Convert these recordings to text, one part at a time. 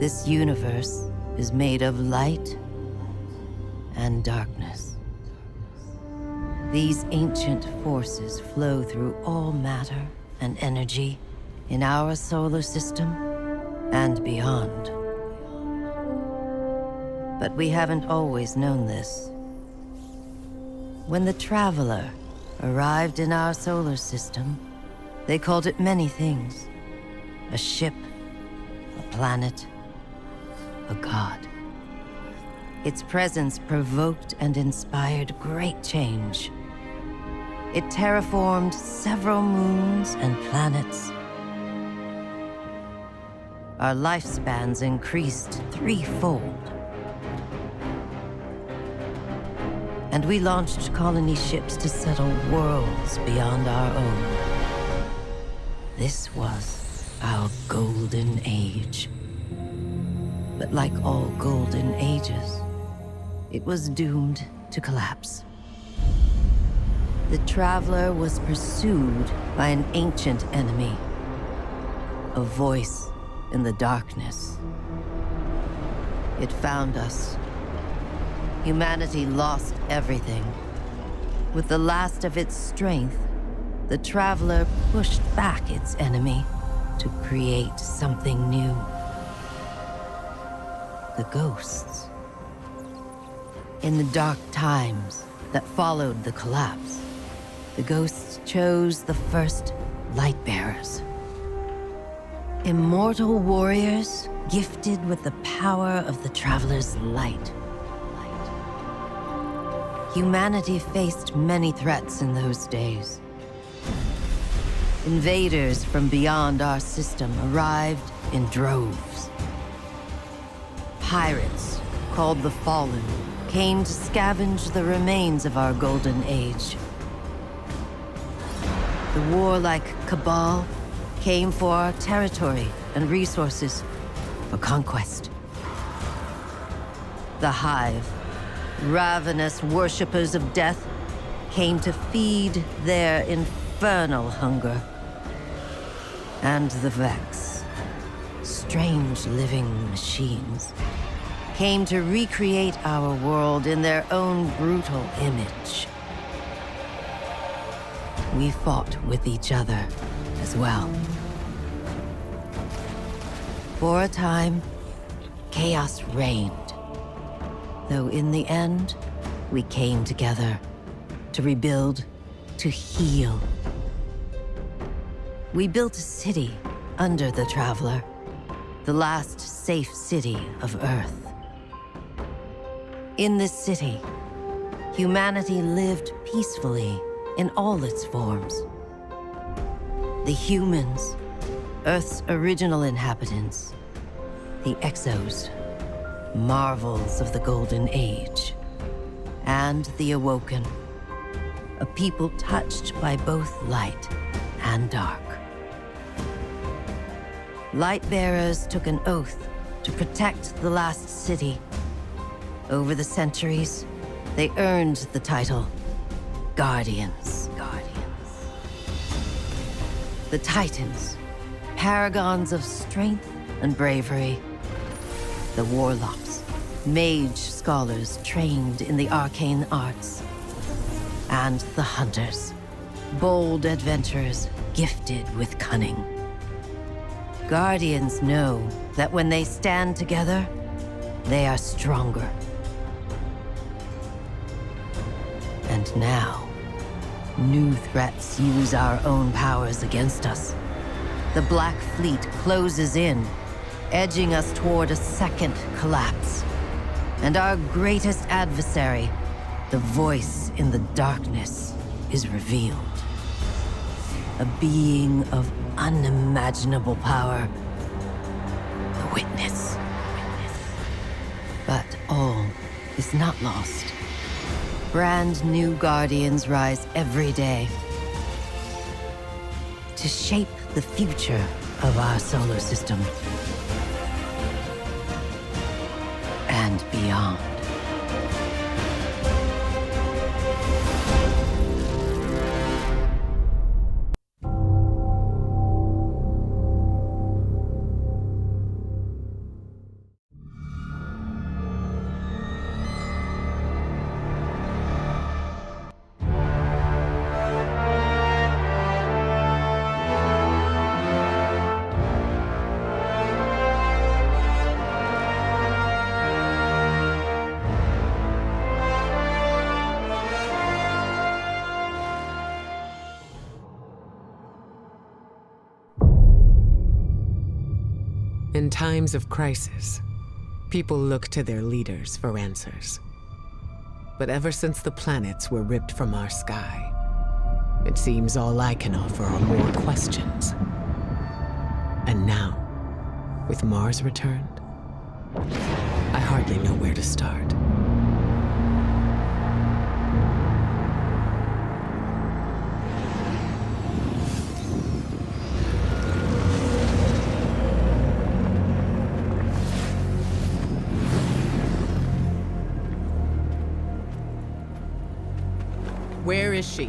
This universe is made of light and darkness. These ancient forces flow through all matter and energy in our solar system and beyond. But we haven't always known this. When the Traveler arrived in our solar system, they called it many things. A ship, a planet, a god. Its presence provoked and inspired great change. It terraformed several moons and planets. Our lifespans increased threefold. And we launched colony ships to settle worlds beyond our own. This was our golden age. But like all golden ages, it was doomed to collapse. The Traveler was pursued by an ancient enemy, a voice in the darkness. It found us. Humanity lost everything. With the last of its strength, the Traveler pushed back its enemy to create something new. The ghosts. In the dark times that followed the collapse, the ghosts chose the first Lightbearers. Immortal warriors gifted with the power of the Traveler's light. Humanity faced many threats in those days. Invaders from beyond our system arrived in droves. Pirates, called the Fallen, came to scavenge the remains of our golden age. The warlike Cabal came for our territory and resources for conquest. The Hive, ravenous worshippers of death, came to feed their infernal hunger. And the Vex, strange living machines, came to recreate our world in their own brutal image. We fought with each other as well. For a time, chaos reigned. Though in the end, we came together to rebuild, to heal. We built a city under the Traveler, the last safe city of Earth. In this city, humanity lived peacefully in all its forms. The humans, Earth's original inhabitants, the Exos, marvels of the Golden Age, and the Awoken, a people touched by both light and dark. Lightbearers took an oath to protect the last city. Over the centuries, they earned the title Guardians. The Titans, paragons of strength and bravery. The Warlocks, mage scholars trained in the arcane arts. And the Hunters, bold adventurers gifted with cunning. Guardians know that when they stand together, they are stronger. And now, new threats use our own powers against us. The Black Fleet closes in, edging us toward a second collapse. And our greatest adversary, the voice in the darkness, is revealed. A being of unimaginable power. The Witness. But all is not lost. Brand new Guardians rise every day to shape the future of our solar system and beyond. In times of crisis, people look to their leaders for answers. But ever since the planets were ripped from our sky, it seems all I can offer are more questions. And now, with Mars returned, I hardly know where to start. Where is she?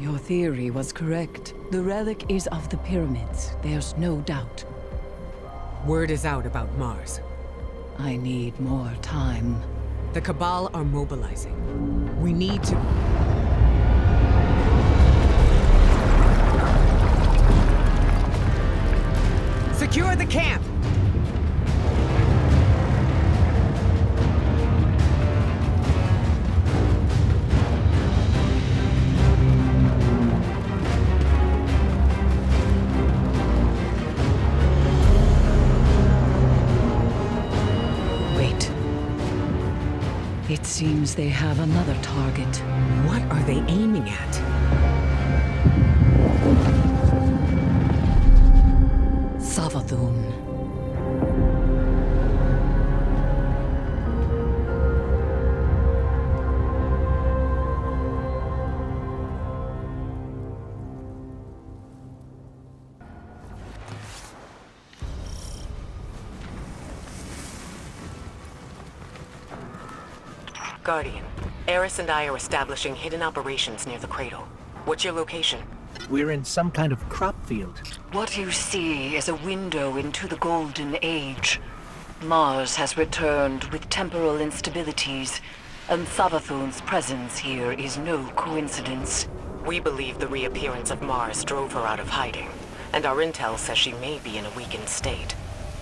Your theory was correct. The relic is of the pyramids. There's no doubt. Word is out about Mars. I need more time. The Cabal are mobilizing. We need to... Secure the camp! It seems they have another target. What are they aiming at? Savathûn. Guardian, Eris and I are establishing hidden operations near the cradle. What's your location? We're in some kind of crop field. What you see is a window into the Golden Age. Mars has returned with temporal instabilities, and Savathûn's presence here is no coincidence. We believe the reappearance of Mars drove her out of hiding, and our intel says she may be in a weakened state.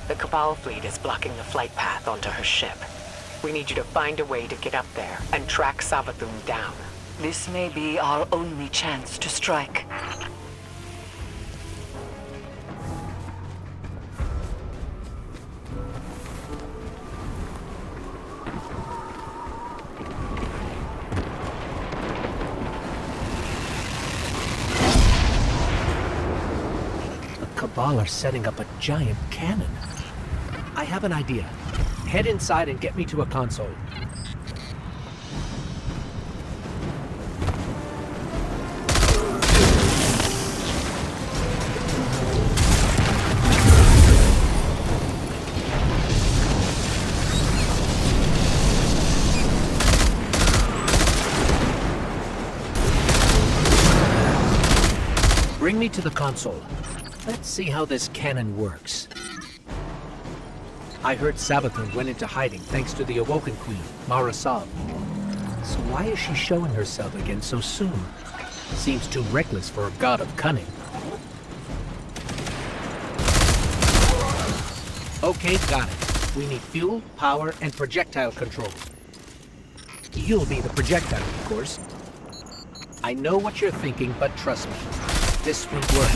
The Cabal fleet is blocking the flight path onto her ship. We need you to find a way to get up there and track Savathûn down. This may be our only chance to strike. The Cabal are setting up a giant cannon. I have an idea. Head inside and get me to a console. Bring me to the console. Let's see how this cannon works. I heard Savathûn went into hiding thanks to the Awoken Queen, Mara Sab. So why is she showing herself again so soon? Seems too reckless for a god of cunning. Okay, got it. We need fuel, power, and projectile control. You'll be the projectile, of course. I know what you're thinking, but trust me, this will work.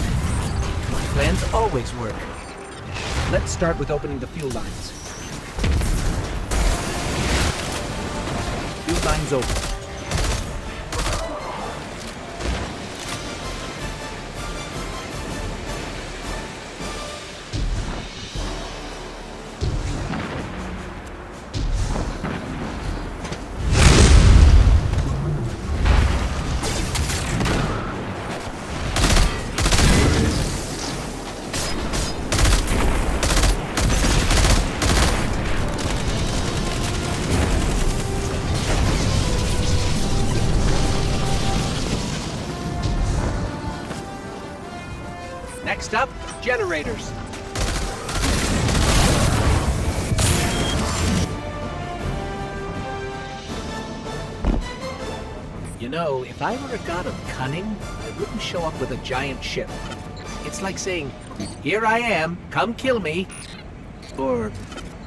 My plans always work. Let's start with opening the fuel lines. Fuel lines open. Next up, generators. You know, if I were a god of cunning, I wouldn't show up with a giant ship. It's like saying, Here I am. Come kill me. Or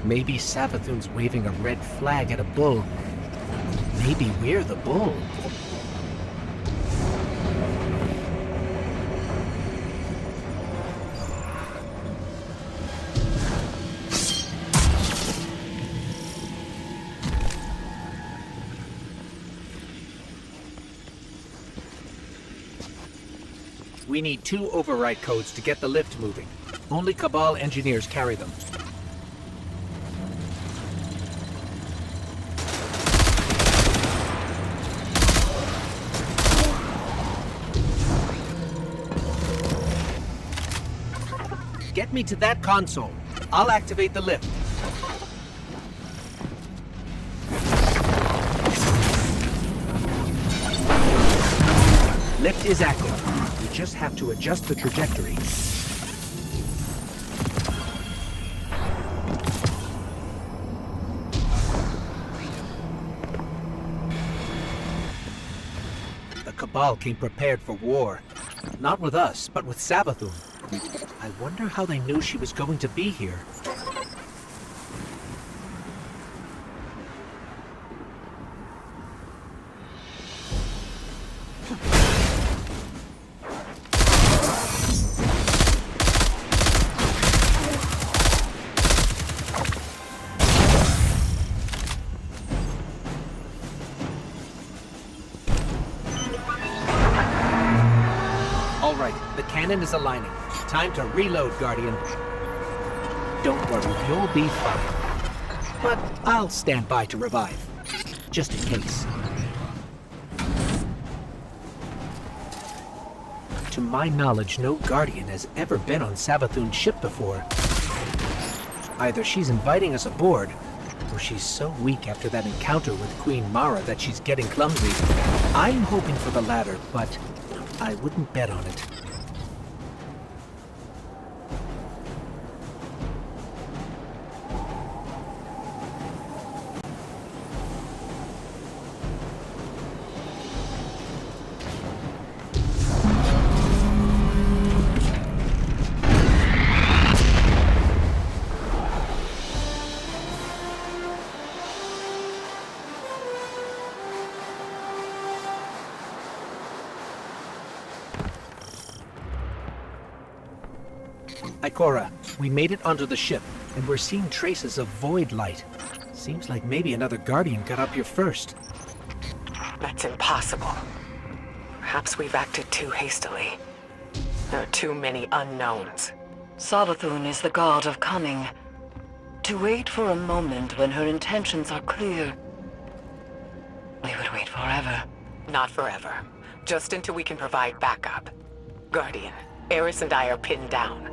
maybe Savathûn's waving a red flag at a bull. Maybe we're the bull. We need 2 override codes to get the lift moving. Only Cabal engineers carry them. Get me to that console. I'll activate the lift. Lift is active. We just have to adjust the trajectory. The Cabal came prepared for war. Not with us, but with Savathûn. I wonder how they knew she was going to be here. All right, the cannon is aligning. Time to reload, Guardian. Don't worry, you'll be fine. But I'll stand by to revive. Just in case. To my knowledge, no Guardian has ever been on Savathûn's ship before. Either she's inviting us aboard, or she's so weak after that encounter with Queen Mara that she's getting clumsy. I'm hoping for the latter, but I wouldn't bet on it. Ikora, we made it onto the ship, and we're seeing traces of void light. Seems like maybe another Guardian got up here first. That's impossible. Perhaps we've acted too hastily. There are too many unknowns. Savathûn is the god of cunning. To wait for a moment when her intentions are clear, we would wait forever. Not forever. Just until we can provide backup. Guardian, Eris and I are pinned down.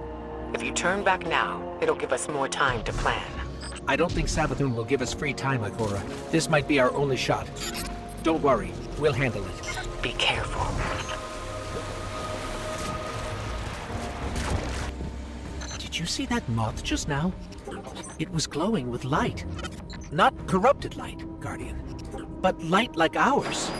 If you turn back now, it'll give us more time to plan. I don't think Savathûn will give us free time, Ikora. This might be our only shot. Don't worry, we'll handle it. Be careful. Did you see that moth just now? It was glowing with light. Not corrupted light, Guardian, but light like ours.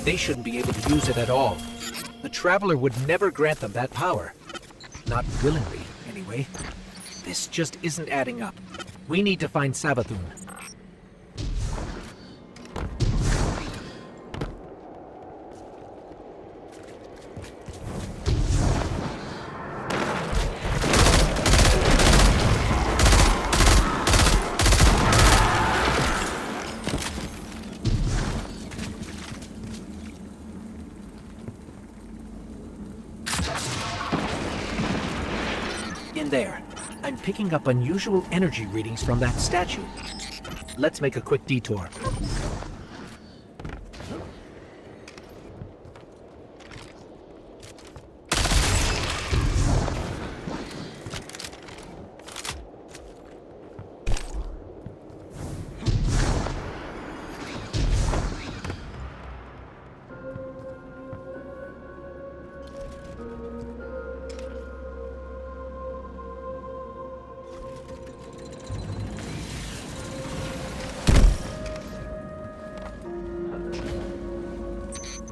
They shouldn't be able to use it at all. The Traveler would never grant them that power. Not willingly, anyway. This just isn't adding up. We need to find Savathûn. In there, I'm picking up unusual energy readings from that statue. Let's make a quick detour.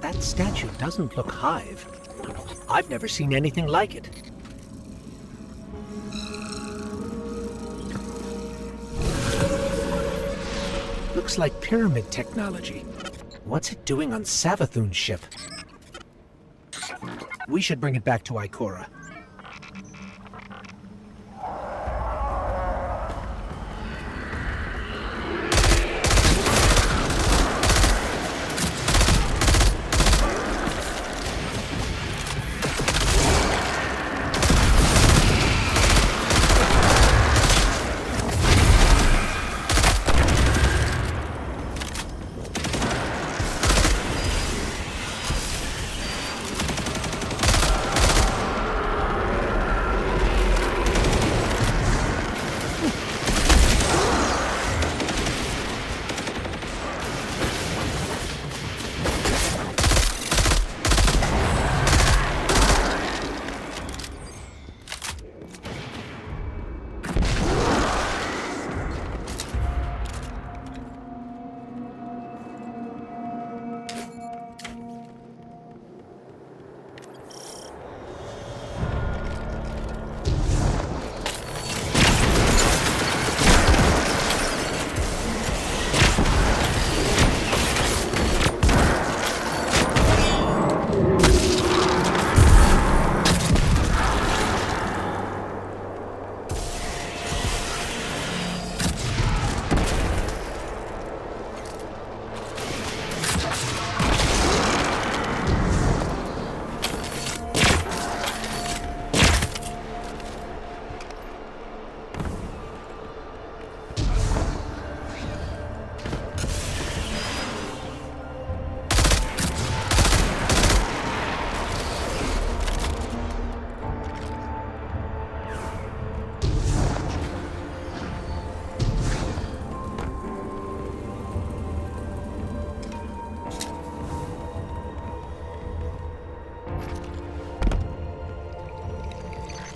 That statue doesn't look Hive. I've never seen anything like it. Looks like pyramid technology. What's it doing on Savathûn's ship? We should bring it back to Ikora.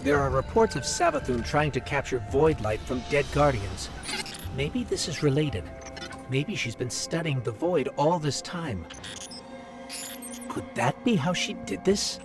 There are reports of Savathûn trying to capture void light from dead guardians. Maybe this is related. Maybe she's been studying the void all this time. Could that be how she did this?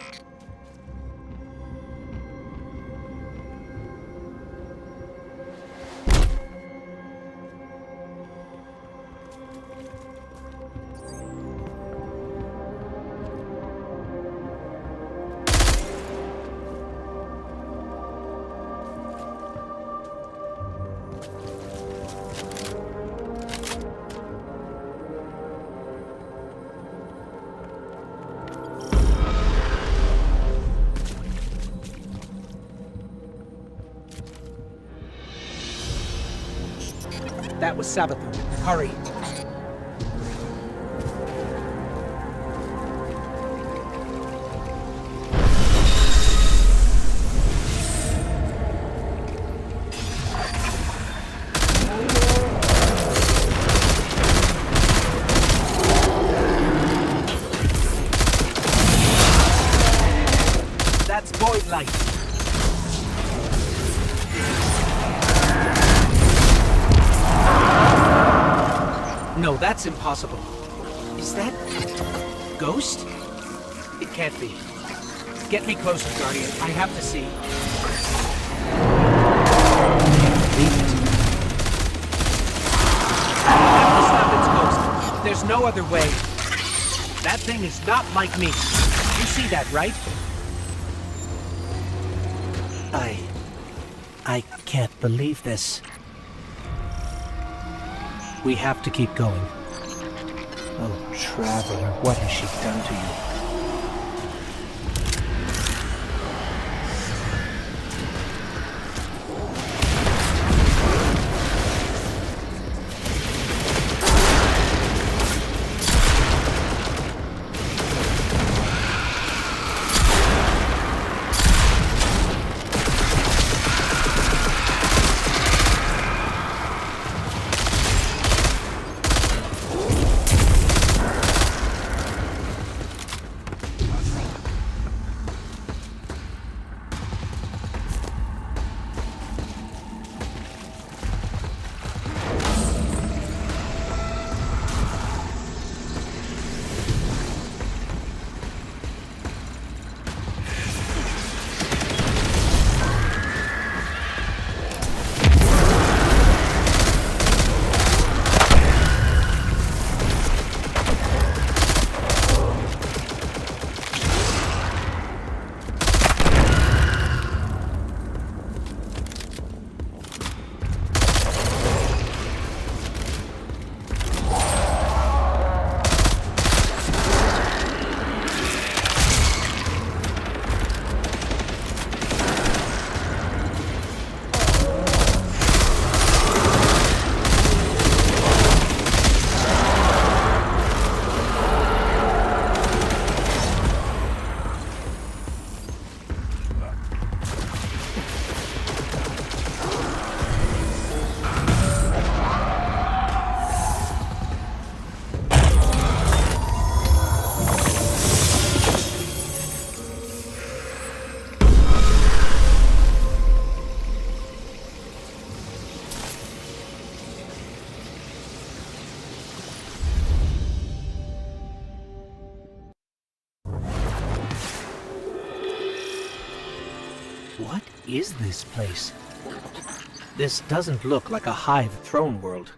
That was Savathûn. Hurry! That's void light. No, that's impossible. Is that... ghost? It can't be. Get me closer, Guardian. I have to see. Leave it. I have to stop its ghost. There's no other way. That thing is not like me. You see that, right? I can't believe this. We have to keep going. Oh, Traveler, what has she done to you? What is this place? This doesn't look like a Hive throne world.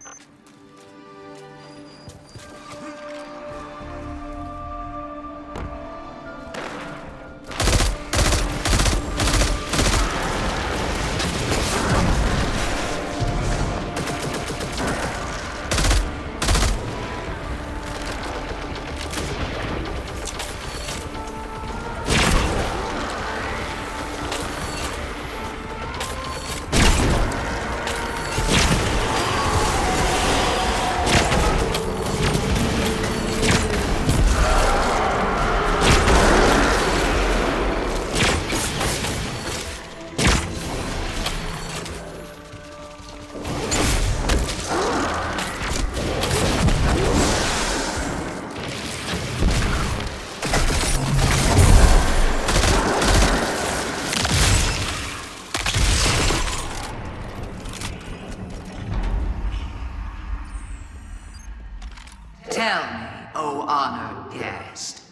Tell me, O honored guest.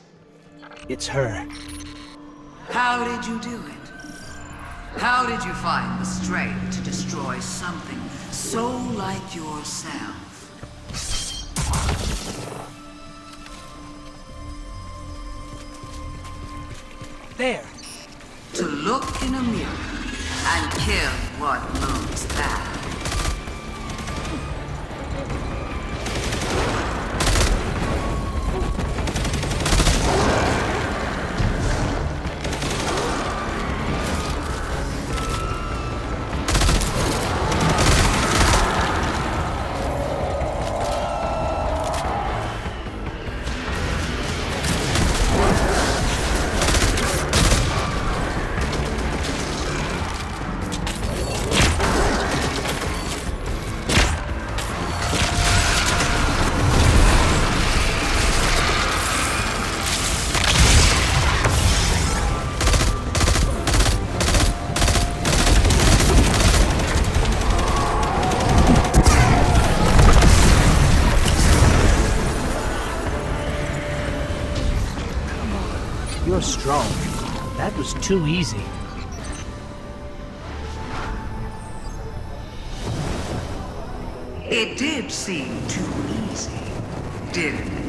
It's her. How did you do it? How did you find the strength to destroy something so like yourself? There! To look in a mirror and kill what looks bad. You're strong. That was too easy. It did seem too easy, didn't it?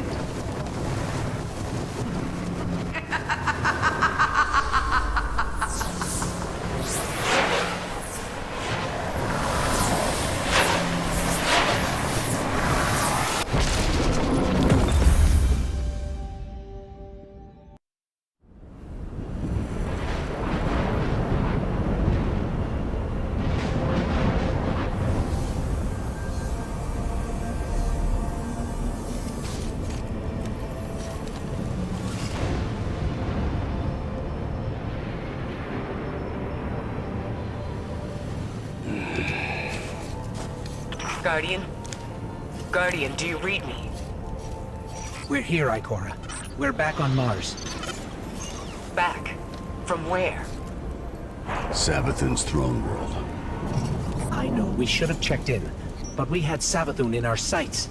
Guardian? Guardian, do you read me? We're here, Ikora. We're back on Mars. Back? From where? Savathûn's throne world. I know, we should have checked in, but we had Savathûn in our sights.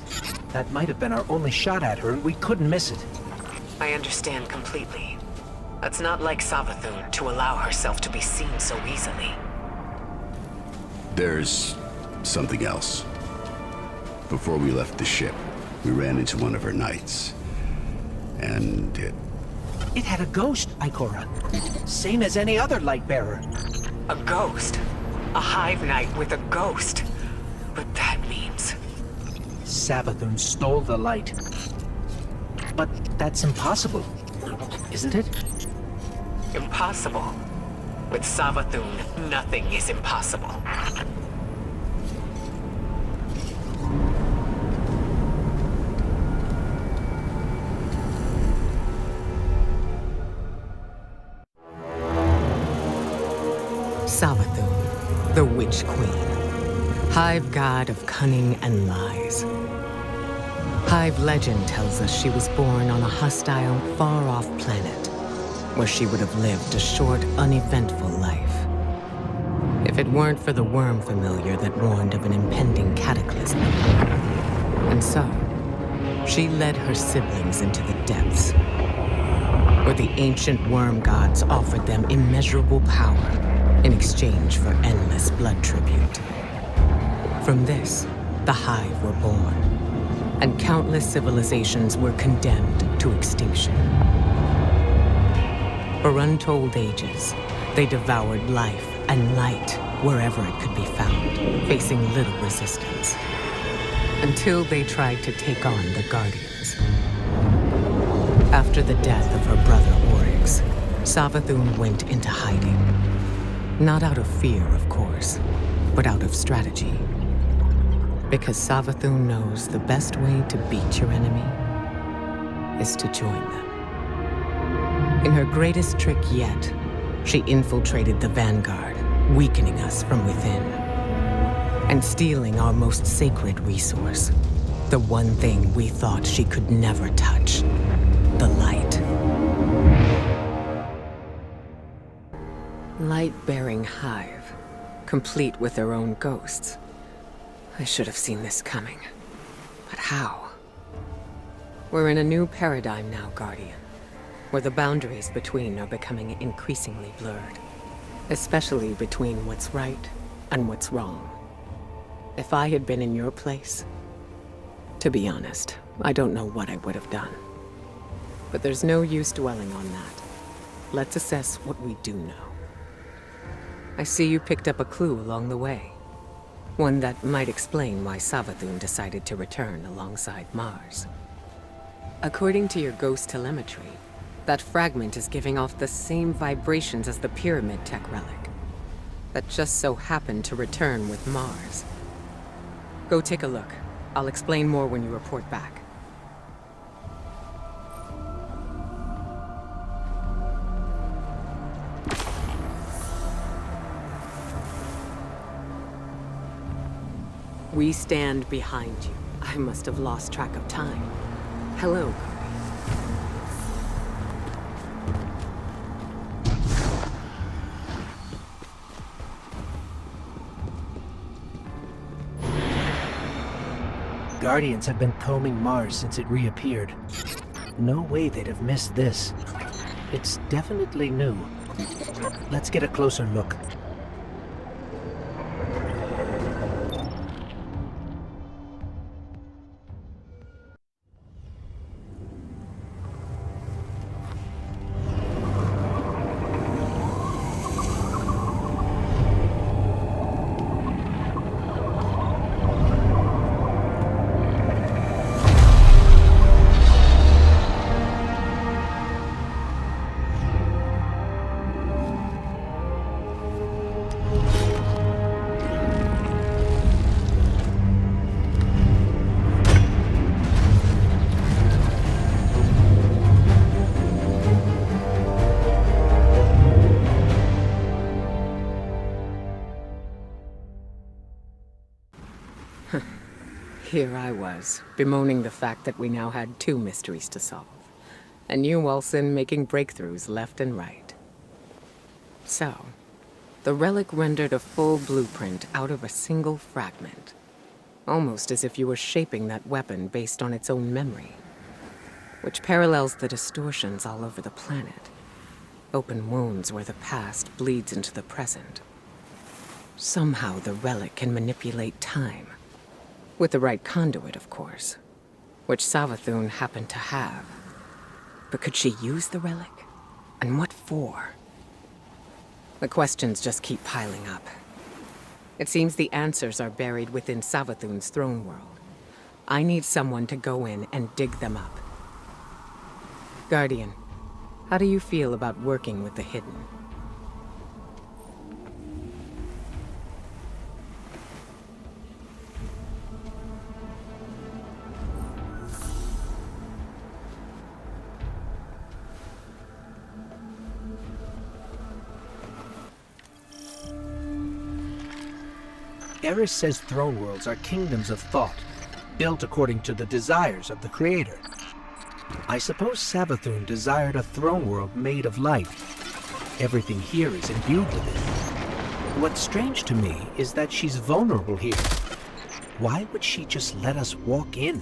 That might have been our only shot at her, and we couldn't miss it. I understand completely. It's not like Savathûn to allow herself to be seen so easily. There's something else. Before we left the ship, we ran into one of her knights. And It had a ghost, Ikora. Same as any other light bearer. A ghost? A Hive Knight with a ghost? But that means... Savathûn stole the light. But that's impossible, isn't it? Impossible. With Savathûn, nothing is impossible. Savathûn, the Witch Queen, Hive god of cunning and lies. Hive legend tells us she was born on a hostile, far-off planet, where she would have lived a short, uneventful life. If it weren't for the worm familiar that warned of an impending cataclysm. And so, she led her siblings into the depths, where the ancient worm gods offered them immeasurable power in exchange for endless blood tribute. From this, the Hive were born, and countless civilizations were condemned to extinction. For untold ages, they devoured life and light wherever it could be found, facing little resistance, until they tried to take on the Guardians. After the death of her brother Oryx, Savathûn went into hiding. Not out of fear, of course, but out of strategy. Because Savathûn knows the best way to beat your enemy is to join them. In her greatest trick yet, she infiltrated the Vanguard, weakening us from within, and stealing our most sacred resource, the one thing we thought she could never touch, the light. Light-bearing Hive, complete with their own ghosts. I should have seen this coming. But how? We're in a new paradigm now, Guardian, where the boundaries between are becoming increasingly blurred, especially between what's right and what's wrong. If I had been in your place, to be honest, I don't know what I would have done. But there's no use dwelling on that. Let's assess what we do know. I see you picked up a clue along the way. One that might explain why Savathûn decided to return alongside Mars. According to your ghost telemetry, that fragment is giving off the same vibrations as the pyramid tech relic, that just so happened to return with Mars. Go take a look. I'll explain more when you report back. We stand behind you. I must have lost track of time. Hello, Guardians have been combing Mars since it reappeared. No way they'd have missed this. It's definitely new. Let's get a closer look. Here I was, bemoaning the fact that we now had 2 mysteries to solve. And you, Wilson, making breakthroughs left and right. So, the relic rendered a full blueprint out of a single fragment. Almost as if you were shaping that weapon based on its own memory. Which parallels the distortions all over the planet. Open wounds where the past bleeds into the present. Somehow the relic can manipulate time. With the right conduit, of course. Which Savathûn happened to have. But could she use the relic? And what for? The questions just keep piling up. It seems the answers are buried within Savathûn's throne world. I need someone to go in and dig them up. Guardian, how do you feel about working with the hidden? Eris says throne worlds are kingdoms of thought, built according to the desires of the Creator. I suppose Savathûn desired a throne world made of light. Everything here is imbued with it. What's strange to me is that she's vulnerable here. Why would she just let us walk in?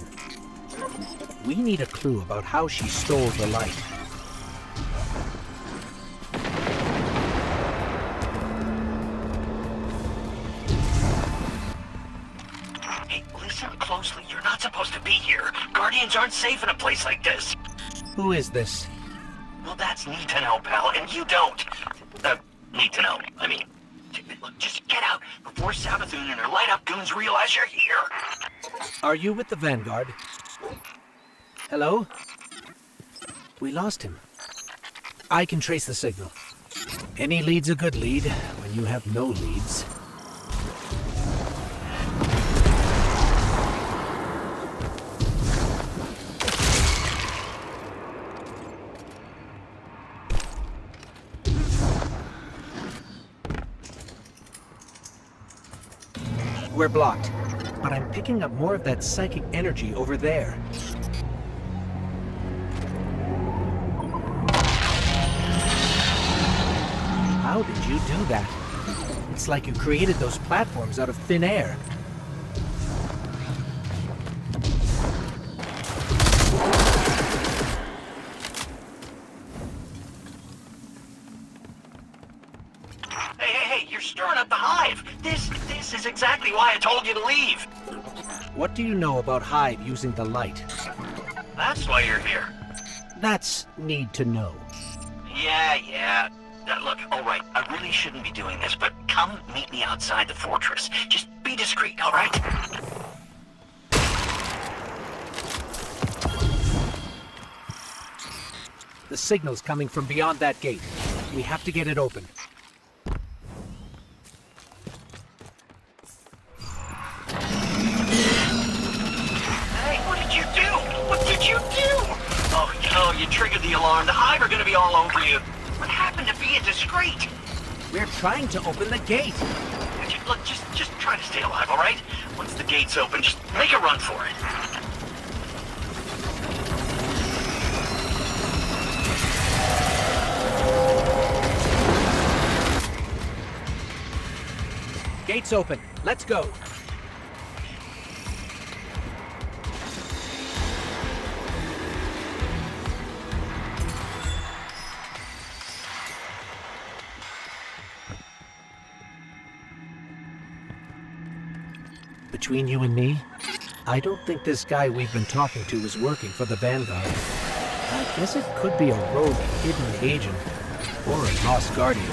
We need a clue about how she stole the light. Closely, you're not supposed to be here. Guardians aren't safe in a place like this. Who is this? Well, that's need to know, pal, and you don't. Need to know. I mean, look, just get out before Savathûn and her light-up goons realize you're here. Are you with the Vanguard? Hello? We lost him. I can trace the signal. Any lead's a good lead when you have no leads. We're blocked, but I'm picking up more of that psychic energy over there. How did you do that? It's like you created those platforms out of thin air. Hey, you're stirring up the Hive. This is exactly why I told you to leave. What do you know about Hive using the light? That's why you're here. That's need to know. Yeah. Look, all right, I really shouldn't be doing this, but come meet me outside the fortress. Just be discreet, all right? The signal's coming from beyond that gate. We have to get it open. Oh, you triggered the alarm. The Hive are gonna be all over you. What happened to being discreet? We're trying to open the gate. Look, just try to stay alive, all right? Once the gate's open, just make a run for it. Gate's open. Let's go. Between you and me, I don't think this guy we've been talking to is working for the Vanguard. I guess it could be a rogue hidden agent, or a lost guardian.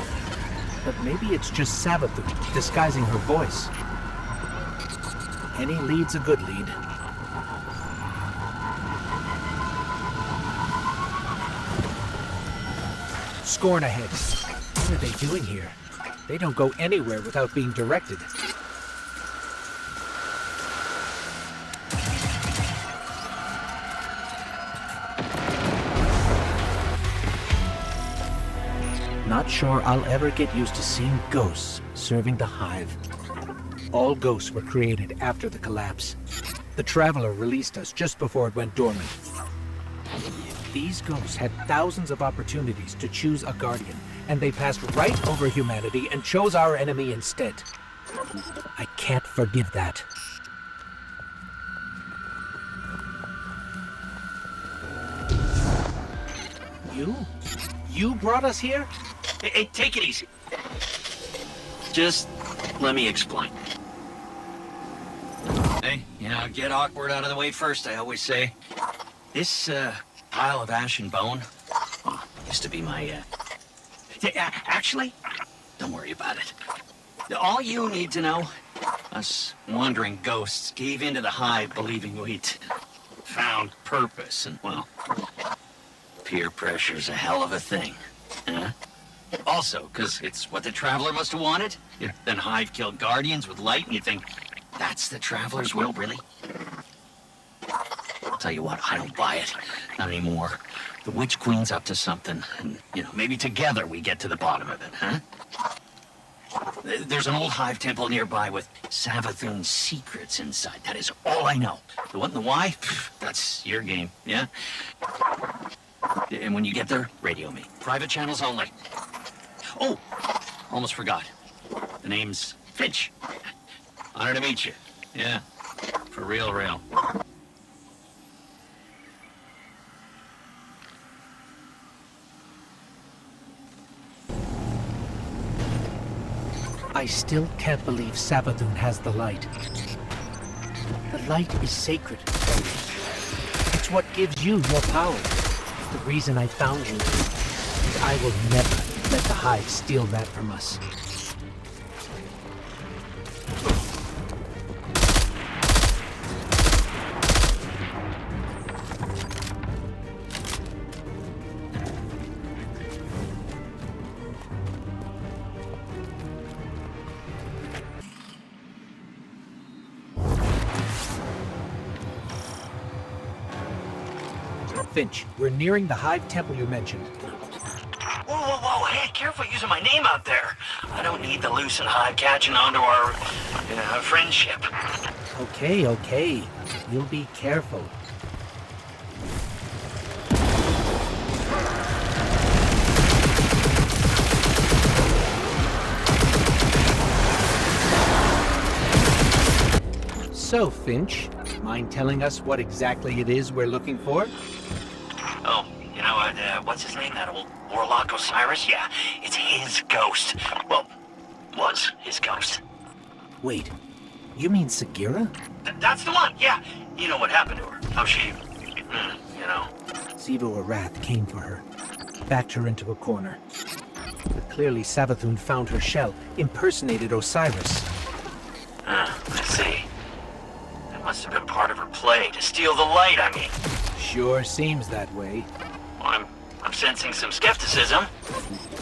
But maybe it's just Savathûn disguising her voice. Any lead's a good lead. Scorn ahead. What are they doing here? They don't go anywhere without being directed. Not sure I'll ever get used to seeing ghosts serving the Hive. All ghosts were created after the collapse. The Traveler released us just before it went dormant. These ghosts had thousands of opportunities to choose a guardian, and they passed right over humanity and chose our enemy instead. I can't forgive that. You brought us here? Hey, take it easy. Just let me explain. Hey, get awkward out of the way first, I always say. This, pile of ash and bone, used to be my, actually, don't worry about it. All you need to know, us wandering ghosts gave into the Hive believing we'd found purpose, and, well, peer pressure's a hell of a thing, huh? Also, because it's what the Traveler must have wanted. Then Hive killed Guardians with light, and you think, that's the Traveler's will, really? I'll tell you what, I don't buy it. Not anymore. The Witch Queen's up to something, and, maybe together we get to the bottom of it, huh? There's an old Hive temple nearby with Savathûn's secrets inside. That is all I know. The what and the why, that's your game, yeah? And when you get there, radio me. Private channels only. Oh, almost forgot. The name's Finch. Honor to meet you. Yeah, for real. I still can't believe Savathûn has the light. The light is sacred. It's what gives you your power. It's the reason I found you. And I will never let the Hive steal that from us. Finch, we're nearing the Hive temple you mentioned. Whoa, hey, careful using my name out there. I don't need the loose and Hive catching onto our, friendship. Okay. You'll be careful. So, Finch, mind telling us what exactly it is we're looking for? Oh, what's his name? That old warlock Osiris? Yeah, it's his ghost. Well, was his ghost. Wait, you mean Sagira? That's the one, yeah. You know what happened to her. How she, Sivu Arath came for her, backed her into a corner. But clearly Savathûn found her shell, impersonated Osiris. I see. That must have been part of her play, to steal the light, I mean. Sure seems that way. Well, I'm sensing some skepticism.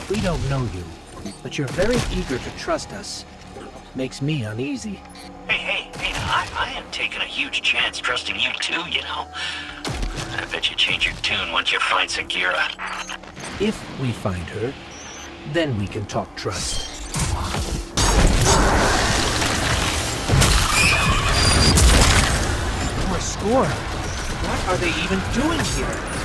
We don't know you, but you're very eager to trust us. Makes me uneasy. Hey, I am taking a huge chance trusting you too, I bet you change your tune once you find Sagira. If we find her, then we can talk trust. More score. What are they even doing here?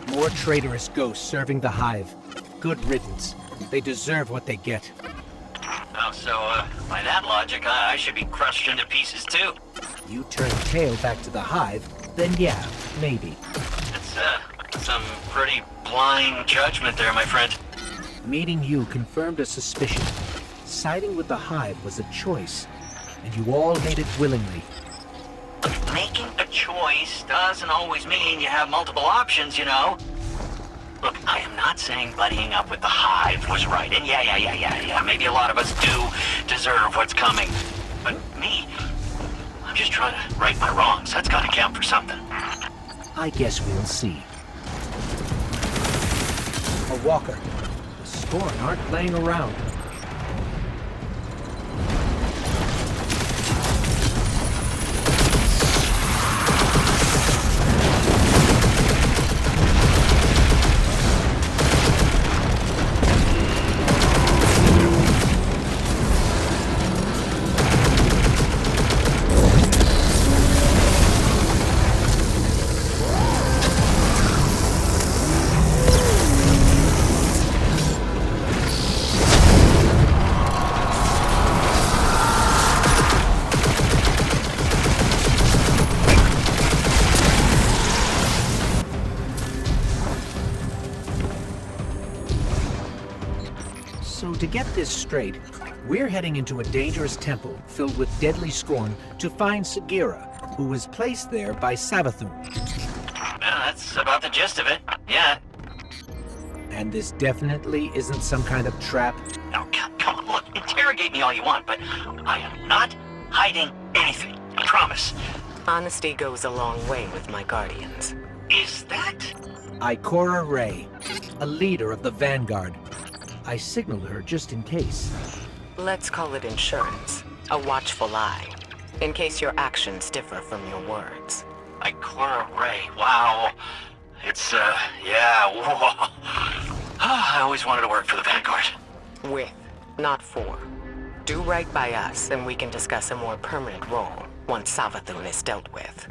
More traitorous ghosts serving the Hive. Good riddance. They deserve what they get. Oh, so, by that logic, I should be crushed into pieces too. You turn tail back to the Hive, then yeah, maybe. That's, some pretty blind judgment there, my friend. Meeting you confirmed a suspicion. Siding with the Hive was a choice, and you all made it willingly. Making a choice doesn't always mean you have multiple options, you know? Look, I am not saying buddying up with the Hive was right, and yeah, maybe a lot of us do deserve what's coming. But me, I'm just trying to right my wrongs. That's gotta count for something. I guess we'll see. A walker. The Scorn aren't playing around. To get this straight, we're heading into a dangerous temple filled with deadly scorn to find Sagira, who was placed there by Savathûn. Well, that's about the gist of it. Yeah. And this definitely isn't some kind of trap. Now, come on, look, interrogate me all you want, but I am not hiding anything. I promise. Honesty goes a long way with my guardians. Is that? Ikora Ray, a leader of the Vanguard. I signaled her just in case. Let's call it insurance. A watchful eye. In case your actions differ from your words. Ikora Ray, wow. It's, yeah, whoa. I always wanted to work for the Vanguard. With, not for. Do right by us, and we can discuss a more permanent role once Savathûn is dealt with.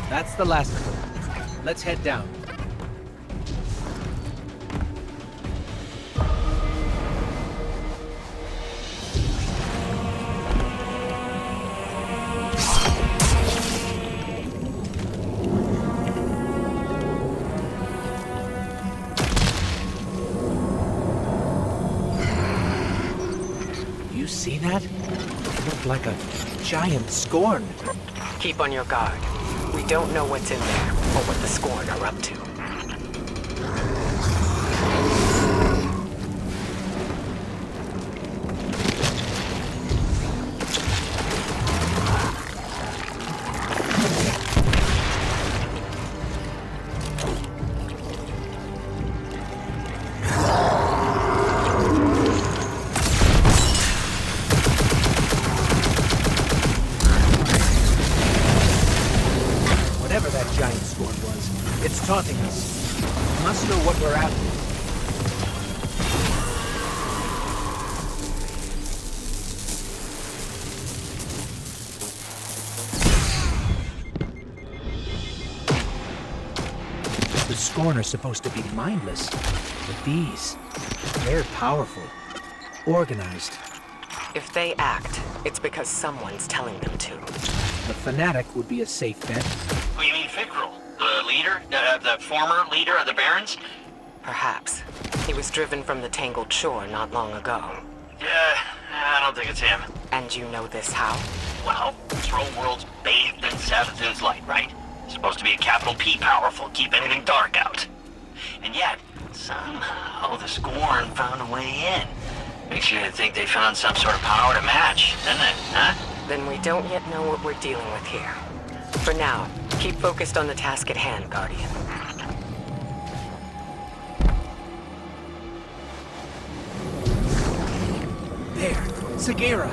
That's the last of them. Let's head down. You see that? It looked like a giant Scorn. Keep on your guard. We don't know what's in there, or what the Scorn are up to. Taunting us. We must know what we're after. The Scorn are supposed to be mindless, but these, they're powerful, organized. If they act, it's because someone's telling them to. The Fanatic would be a safe bet. Who you mean, Fikrul? The leader? The former leader of the Barons? Perhaps. He was driven from the Tangled Shore not long ago. Yeah, I don't think it's him. And you know this how? Well, throne world's bathed in Savathûn's light, right? Supposed to be a capital P powerful, keep anything dark out. And yet, somehow the Scorn found a way in. Makes you think they found some sort of power to match, doesn't it, huh? Then we don't yet know what we're dealing with here. For now, keep focused on the task at hand, Guardian. There, Sagira.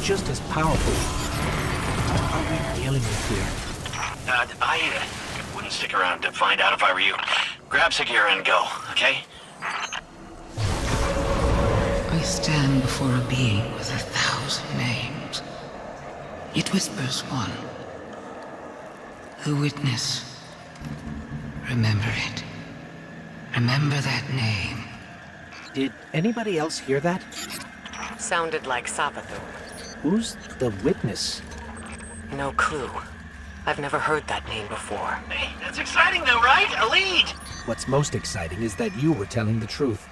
just as powerful. What are we dealing with here? I wouldn't stick around to find out if I were you. Grab Sagira and go, okay? I stand before a being with 1,000 names. It whispers one. The witness. Remember it. Remember that name. Did anybody else hear that? Sounded like Savathûn. Who's the witness? No clue. I've never heard that name before. Hey, that's exciting though, right? A lead! What's most exciting is that you were telling the truth.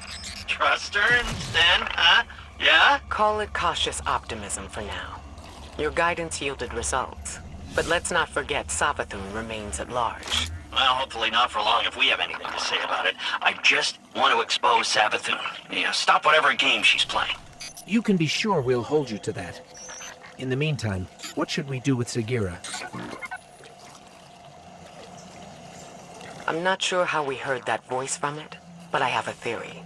Trust her and then, huh? Yeah? Call it cautious optimism for now. Your guidance yielded results. But let's not forget Savathûn remains at large. Well, hopefully not for long if we have anything to say about it. I just want to expose Savathûn. Yeah, stop whatever game she's playing. You can be sure we'll hold you to that. In the meantime, what should we do with Sagira? I'm not sure how we heard that voice from it, but I have a theory.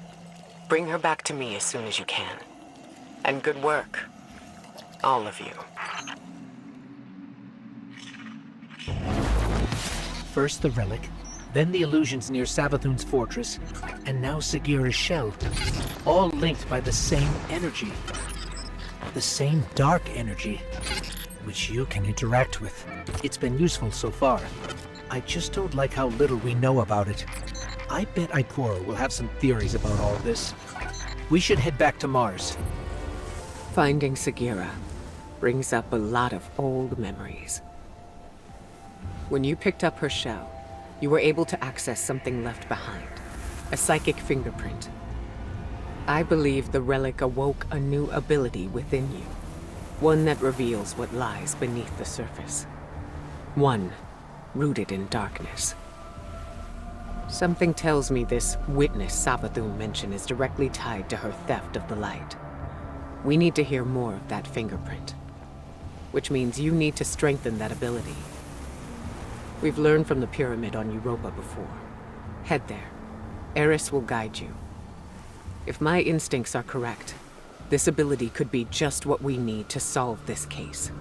Bring her back to me as soon as you can. And good work. All of you. First the relic, then the illusions near Savathûn's fortress, and now Sagira's shell. All linked by the same energy. The same dark energy, which you can interact with. It's been useful so far. I just don't like how little we know about it. I bet Ikora will have some theories about all this. We should head back to Mars. Finding Sagira brings up a lot of old memories. When you picked up her shell, you were able to access something left behind. A psychic fingerprint. I believe the relic awoke a new ability within you. One that reveals what lies beneath the surface. One rooted in darkness. Something tells me this witness Savathûn mentioned is directly tied to her theft of the light. We need to hear more of that fingerprint. Which means you need to strengthen that ability. We've learned from the pyramid on Europa before. Head there. Eris will guide you. If my instincts are correct, this ability could be just what we need to solve this case.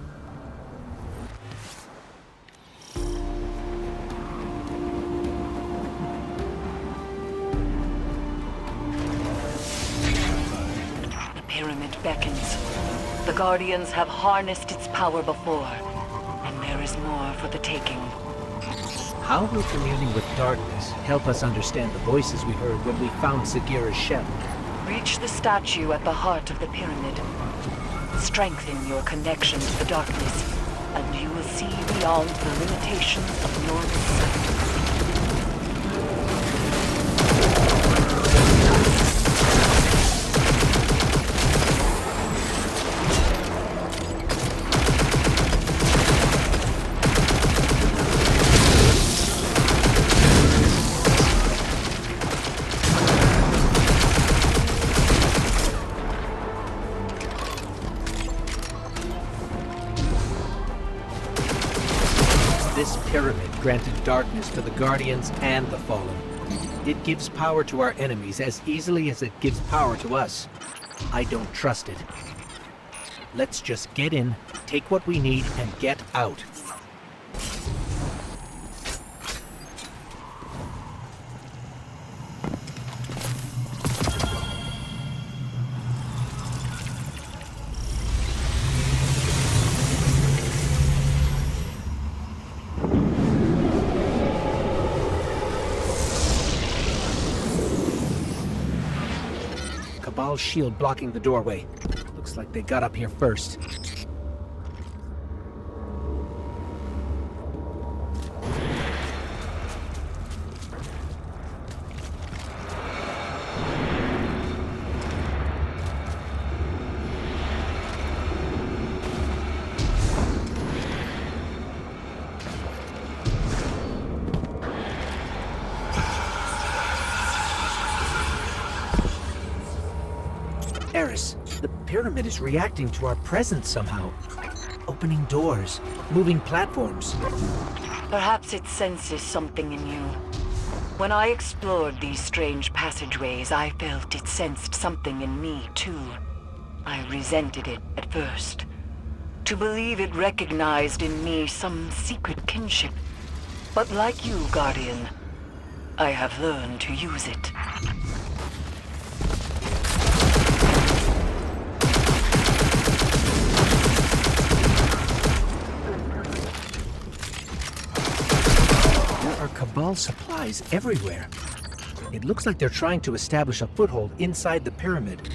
The pyramid beckons. The Guardians have harnessed its power before, and there is more for the taking. How will communing with darkness help us understand the voices we heard when we found Sagira's shell? Reach the statue at the heart of the pyramid. Strengthen your connection to the darkness, and you will see beyond the limitations of normal sight. This pyramid granted darkness to the Guardians and the Fallen. It gives power to our enemies as easily as it gives power to us. I don't trust it. Let's just get in, take what we need, and get out. Cabal's shield blocking the doorway. Looks like they got up here first. Eris, the pyramid is reacting to our presence somehow. Opening doors, moving platforms. Perhaps it senses something in you. When I explored these strange passageways, I felt it sensed something in me, too. I resented it at first, to believe it recognized in me some secret kinship. But like you, Guardian, I have learned to use it. There are Cabal supplies everywhere. It looks like they're trying to establish a foothold inside the pyramid.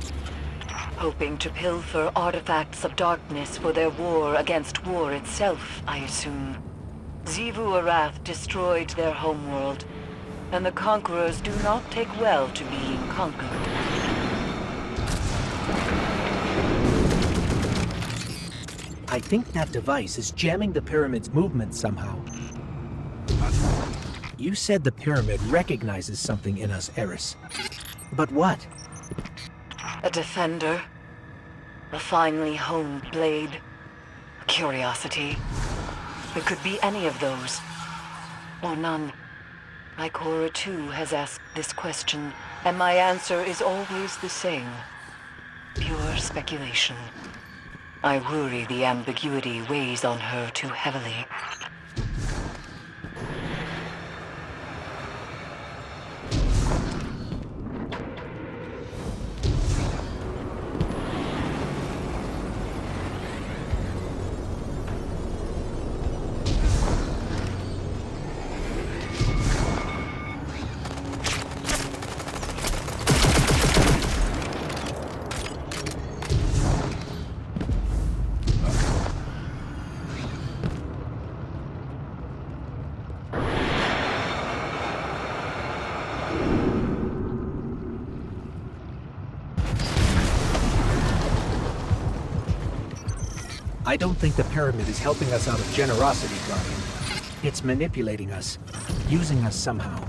Hoping to pilfer artifacts of darkness for their war against war itself, I assume. Xivu Arath destroyed their homeworld, and the conquerors do not take well to being conquered. I think that device is jamming the pyramid's movement somehow. You said the pyramid recognizes something in us, Eris. But what? A defender. A finely honed blade. A curiosity. It could be any of those. Or none. Ikora too has asked this question, and my answer is always the same. Pure speculation. I worry the ambiguity weighs on her too heavily. I don't think the pyramid is helping us out of generosity, Guardian. It's manipulating us, using us somehow.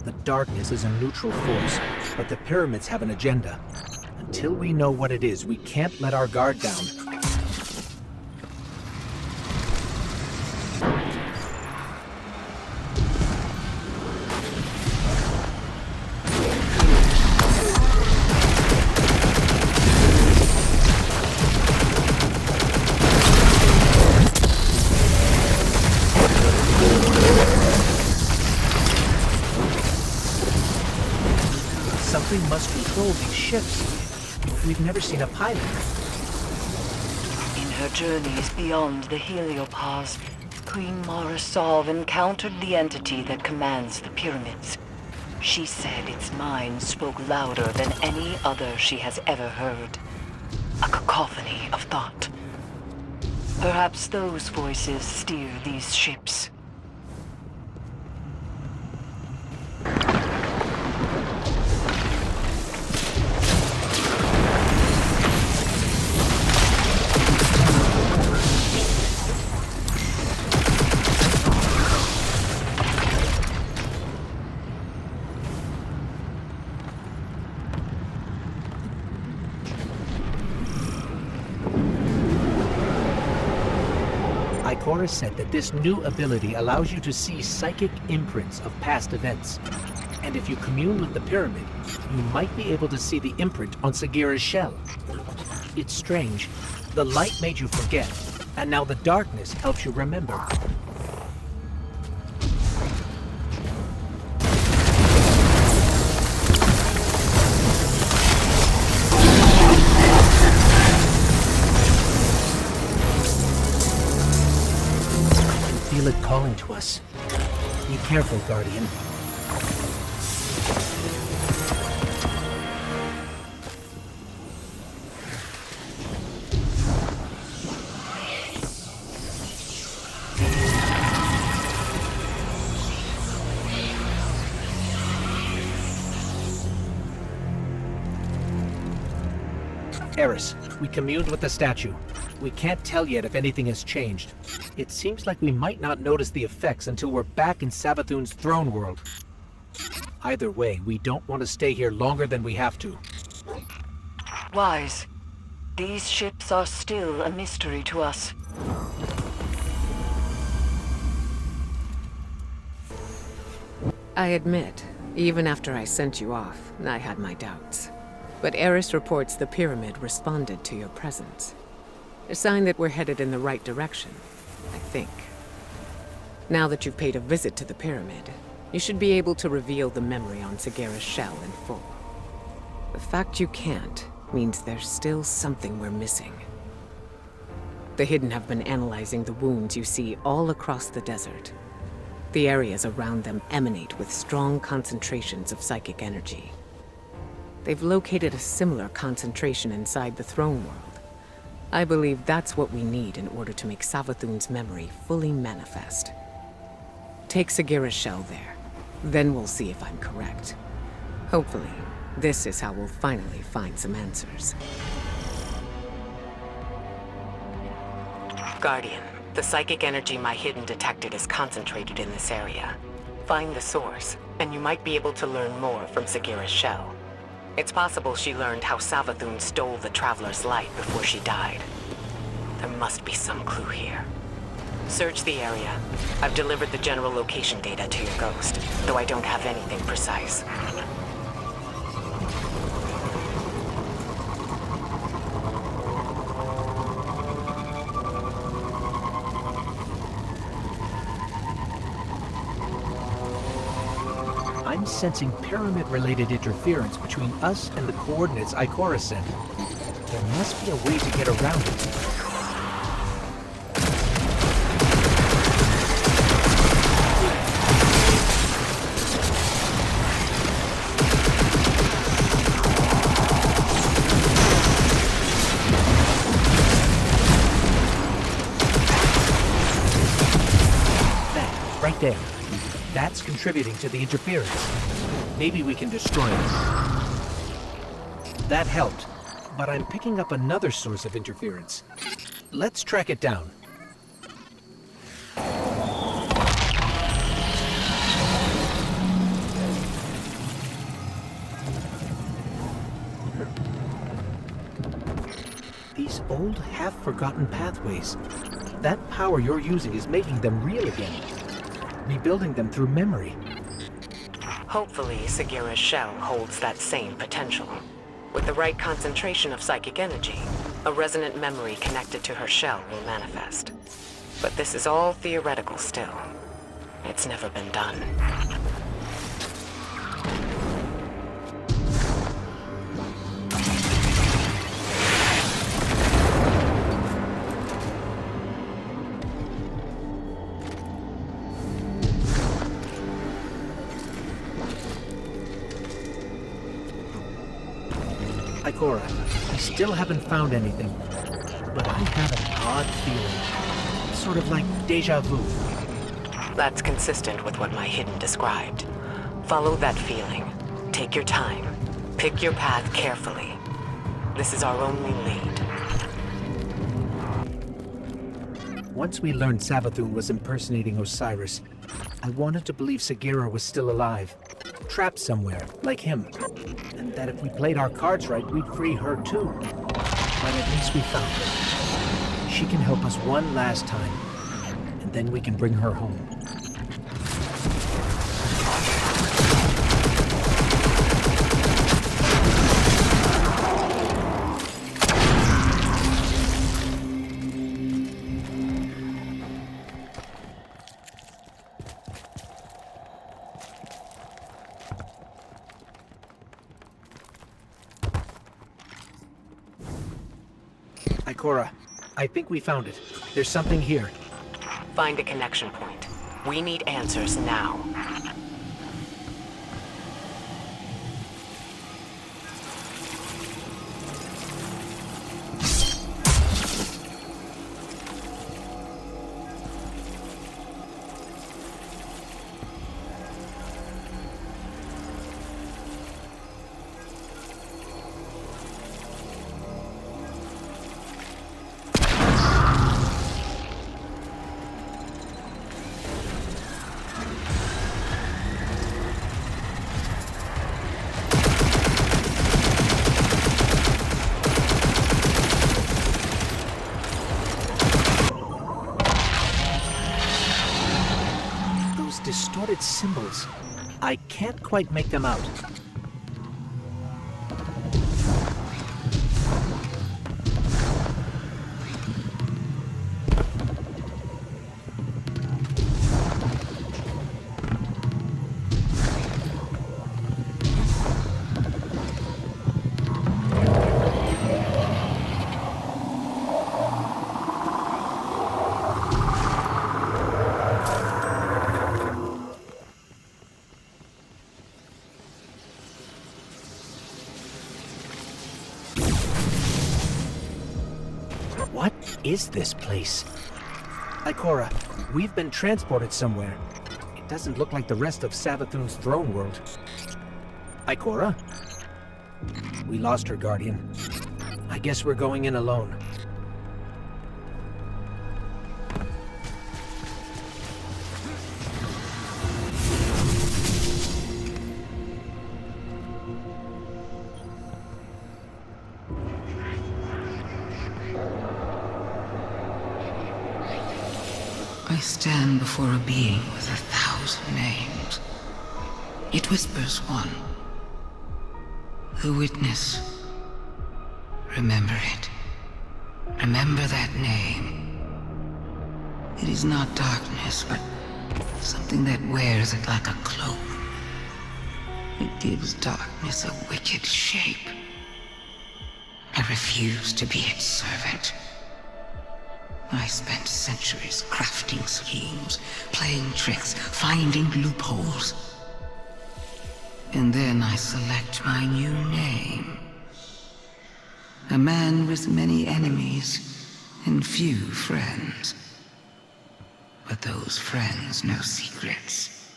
The darkness is a neutral force, but the pyramids have an agenda. Until we know what it is, we can't let our guard down. Something must control these ships. We've never seen a pilot. In her journeys beyond the heliopause, Queen Mara Solve encountered the entity that commands the pyramids. She said its mind spoke louder than any other she has ever heard. A cacophony of thought. Perhaps those voices steer these ships. Ikora said that this new ability allows you to see psychic imprints of past events. And if you commune with the pyramid, you might be able to see the imprint on Sagira's shell. It's strange. The light made you forget, and now the darkness helps you remember. Feel it calling to us. Be careful, Guardian. Eris, we communed with the statue. We can't tell yet if anything has changed. It seems like we might not notice the effects until we're back in Savathûn's throne world. Either way, we don't want to stay here longer than we have to. Wise. These ships are still a mystery to us. I admit, even after I sent you off, I had my doubts. But Eris reports the pyramid responded to your presence. A sign that we're headed in the right direction, I think. Now that you've paid a visit to the pyramid, you should be able to reveal the memory on Sagara's shell in full. The fact you can't means there's still something we're missing. The Hidden have been analyzing the wounds you see all across the desert. The areas around them emanate with strong concentrations of psychic energy. They've located a similar concentration inside the throne world. I believe that's what we need in order to make Savathûn's memory fully manifest. Take Sagara's shell there. Then we'll see if I'm correct. Hopefully, this is how we'll finally find some answers. Guardian, the psychic energy my Hidden detected is concentrated in this area. Find the source, and you might be able to learn more from Sagara's shell. It's possible she learned how Savathûn stole the Traveler's light before she died. There must be some clue here. Search the area. I've delivered the general location data to your ghost, though I don't have anything precise. I'm sensing pyramid-related interference between us and the coordinates Ikora sent. There must be a way to get around it. That, right there. That's contributing to the interference. Maybe we can destroy it. That helped, but I'm picking up another source of interference. Let's track it down. These old, half-forgotten pathways. That power you're using is making them real again. Rebuilding them through memory. Hopefully, Sagara's shell holds that same potential. With the right concentration of psychic energy, a resonant memory connected to her shell will manifest. But this is all theoretical still. It's never been done. Ikora, I still haven't found anything, but I have an odd feeling. Sort of like deja vu. That's consistent with what my Hidden described. Follow that feeling. Take your time. Pick your path carefully. This is our only lead. Once we learned Savathûn was impersonating Osiris, I wanted to believe Sagara was still alive, trapped somewhere, like him. And that if we played our cards right, we'd free her too. But at least we found her. She can help us one last time, and then we can bring her home. Ikora, I think we found it. There's something here. Find a connection point. We need answers now. Distorted symbols. I can't quite make them out. is this place? Ikora, we've been transported somewhere. It doesn't look like the rest of Savathûn's throne world. Ikora? We lost her, Guardian. I guess we're going in alone. I stand before a being with 1,000 names. It whispers one. The witness. Remember it. Remember that name. It is not darkness, but something that wears it like a cloak. It gives darkness a wicked shape. I refuse to be its servant. I spent centuries crafting schemes, playing tricks, finding loopholes. And then I select my new name. A man with many enemies and few friends. But those friends know secrets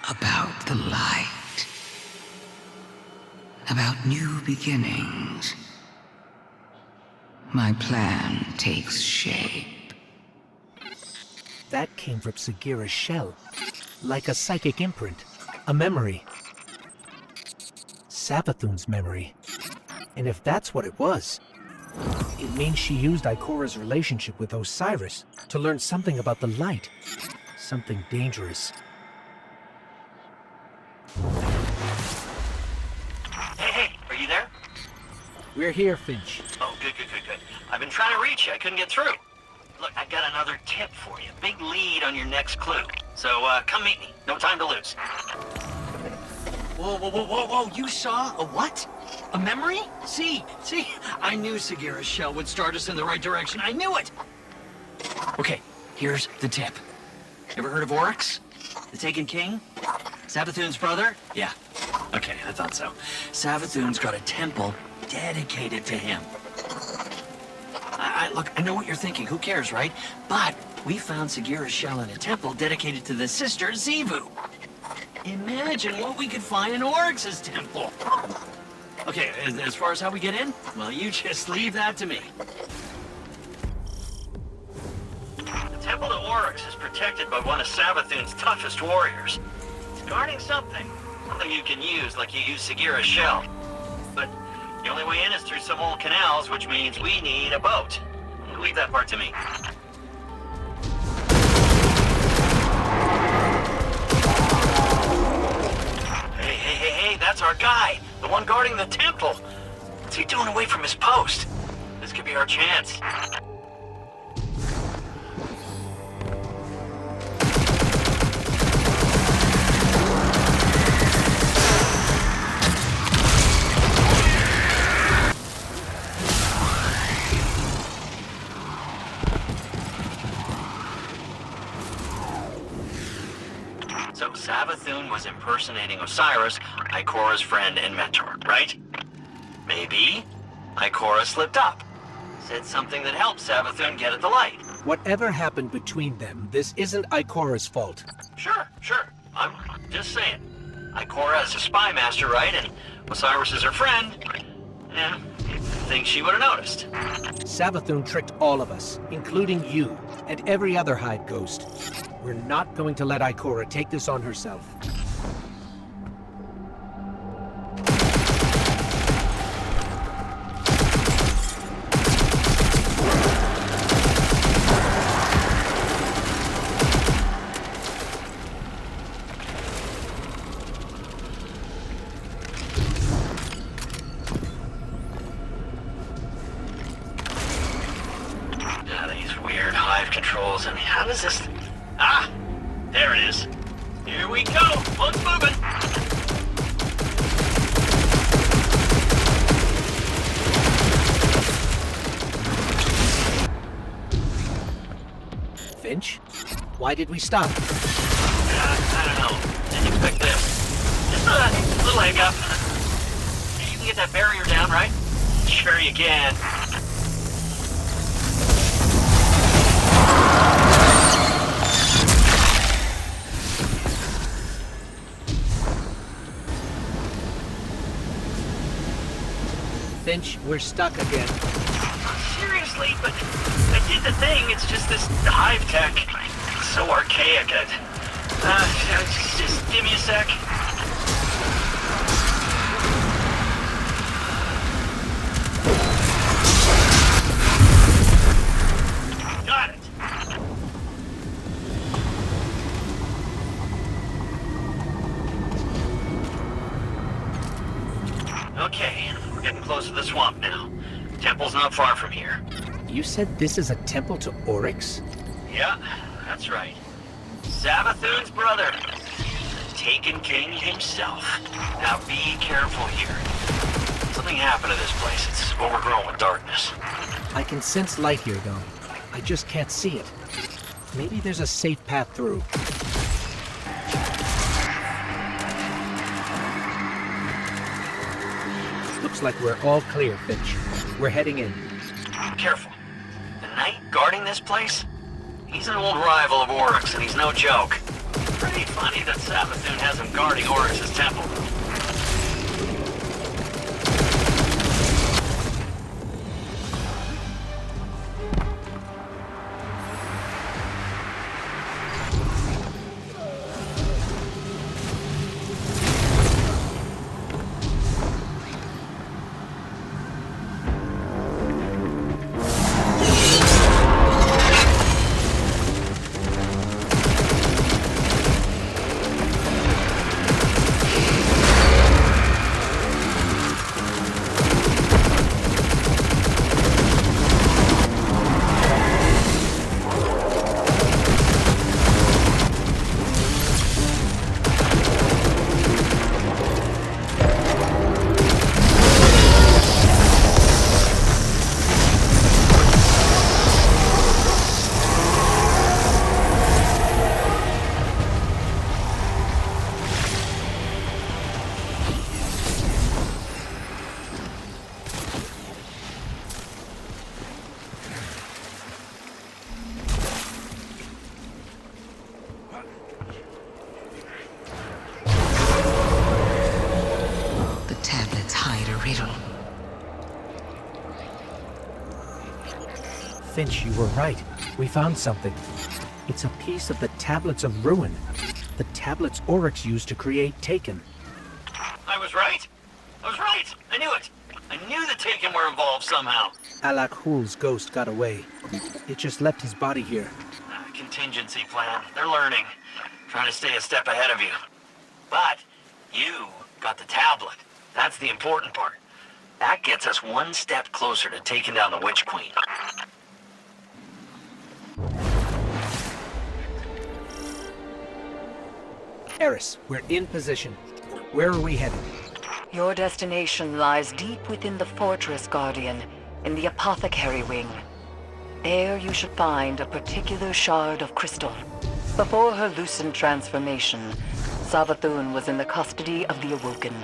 about the light. About new beginnings. My plan takes shape. That came from Sagira's shell. Like a psychic imprint. A memory. Savathûn's memory. And if that's what it was, it means she used Ikora's relationship with Osiris to learn something about the light. Something dangerous. Hey, are you there? We're here, Finch. Oh, good. I've been trying to reach you. I couldn't get through. Look, I got another tip for you. Big lead on your next clue. So, come meet me. No time to lose. Whoa. You saw a what? A memory? See, I knew Sagira's shell would start us in the right direction. I knew it! Okay, here's the tip. Ever heard of Oryx? The Taken King? Savathûn's brother? Yeah. Okay, I thought so. Savathûn's got a temple dedicated to him. Look, I know what you're thinking. Who cares, right? But we found Sagira's shell in a temple dedicated to the sister Xivu. Imagine what we could find in Oryx's temple. Okay, as far as how we get in, well, you just leave that to me. The temple to Oryx is protected by one of Savathûn's toughest warriors. It's guarding something you can use like you use Sagira's shell. But the only way in is through some old canals, which means we need a boat. Leave that part to me. Hey, that's our guy. The one guarding the temple. What's he doing away from his post? This could be our chance. So Savathûn was impersonating Osiris, Ikora's friend and mentor, right? Maybe Ikora slipped up. Said something that helped Savathûn get at the light. Whatever happened between them, this isn't Ikora's fault. Sure. I'm just saying. Ikora is a spy master, right? And Osiris is her friend. Yeah, you'd think she would have noticed. Savathûn tricked all of us, including you, and every other Hive ghost. We're not going to let Ikora take this on herself. These weird Hive controls, and how does this... Ah! There it is. Here we go! Boat's moving! Finch? Why did we stop? I don't know. Didn't expect this. Just a little hiccup. You can get that barrier down, right? Sure you can. Finch, we're stuck again. Seriously, but I did the thing. It's just this Hive tech. It's so archaic. Just give me a sec. Got it. Okay, we're getting close to the swamp now. Temple's not far from here. You said this is a temple to Oryx? Yeah, that's right. Savathûn's brother. The Taken King himself. Now be careful here. Something happened to this place. It's overgrown with darkness. I can sense light here, though. I just can't see it. Maybe there's a safe path through. Looks like we're all clear, Finch. We're heading in. Careful. The knight guarding this place? He's an old rival of Oryx, and he's no joke. Pretty funny that Savathûn has him guarding Oryx's temple. Finch, you were right. We found something. It's a piece of the Tablets of Ruin. The tablets Oryx used to create Taken. I was right. I knew it. I knew the Taken were involved somehow. Alak Hul's ghost got away. It just left his body here. Contingency plan. They're learning. Trying to stay a step ahead of you. But you got the tablet. That's the important part. That gets us one step closer to taking down the Witch Queen. Eris, we're in position. Where are we headed? Your destination lies deep within the fortress, Guardian, in the Apothecary Wing. There you should find a particular shard of crystal. Before her lucent transformation, Savathûn was in the custody of the Awoken,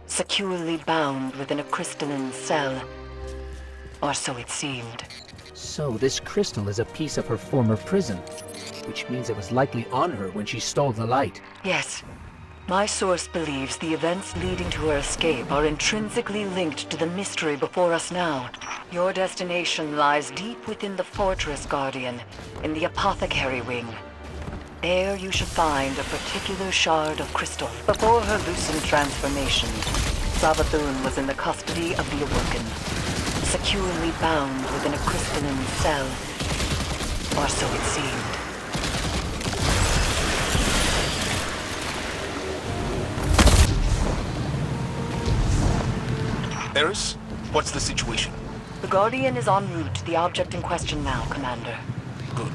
securely bound within a crystalline cell. Or so it seemed. So this crystal is a piece of her former prison, which means it was likely on her when she stole the light. Yes. My source believes the events leading to her escape are intrinsically linked to the mystery before us now. Your destination lies deep within the fortress, Guardian, in the Apothecary Wing. There you should find a particular shard of crystal. Before her lucent transformation, Savathûn was in the custody of the Awoken, securely bound within a crystalline cell. Or so it seemed. Eris, what's the situation? The Guardian is en route to the object in question now, Commander. Good.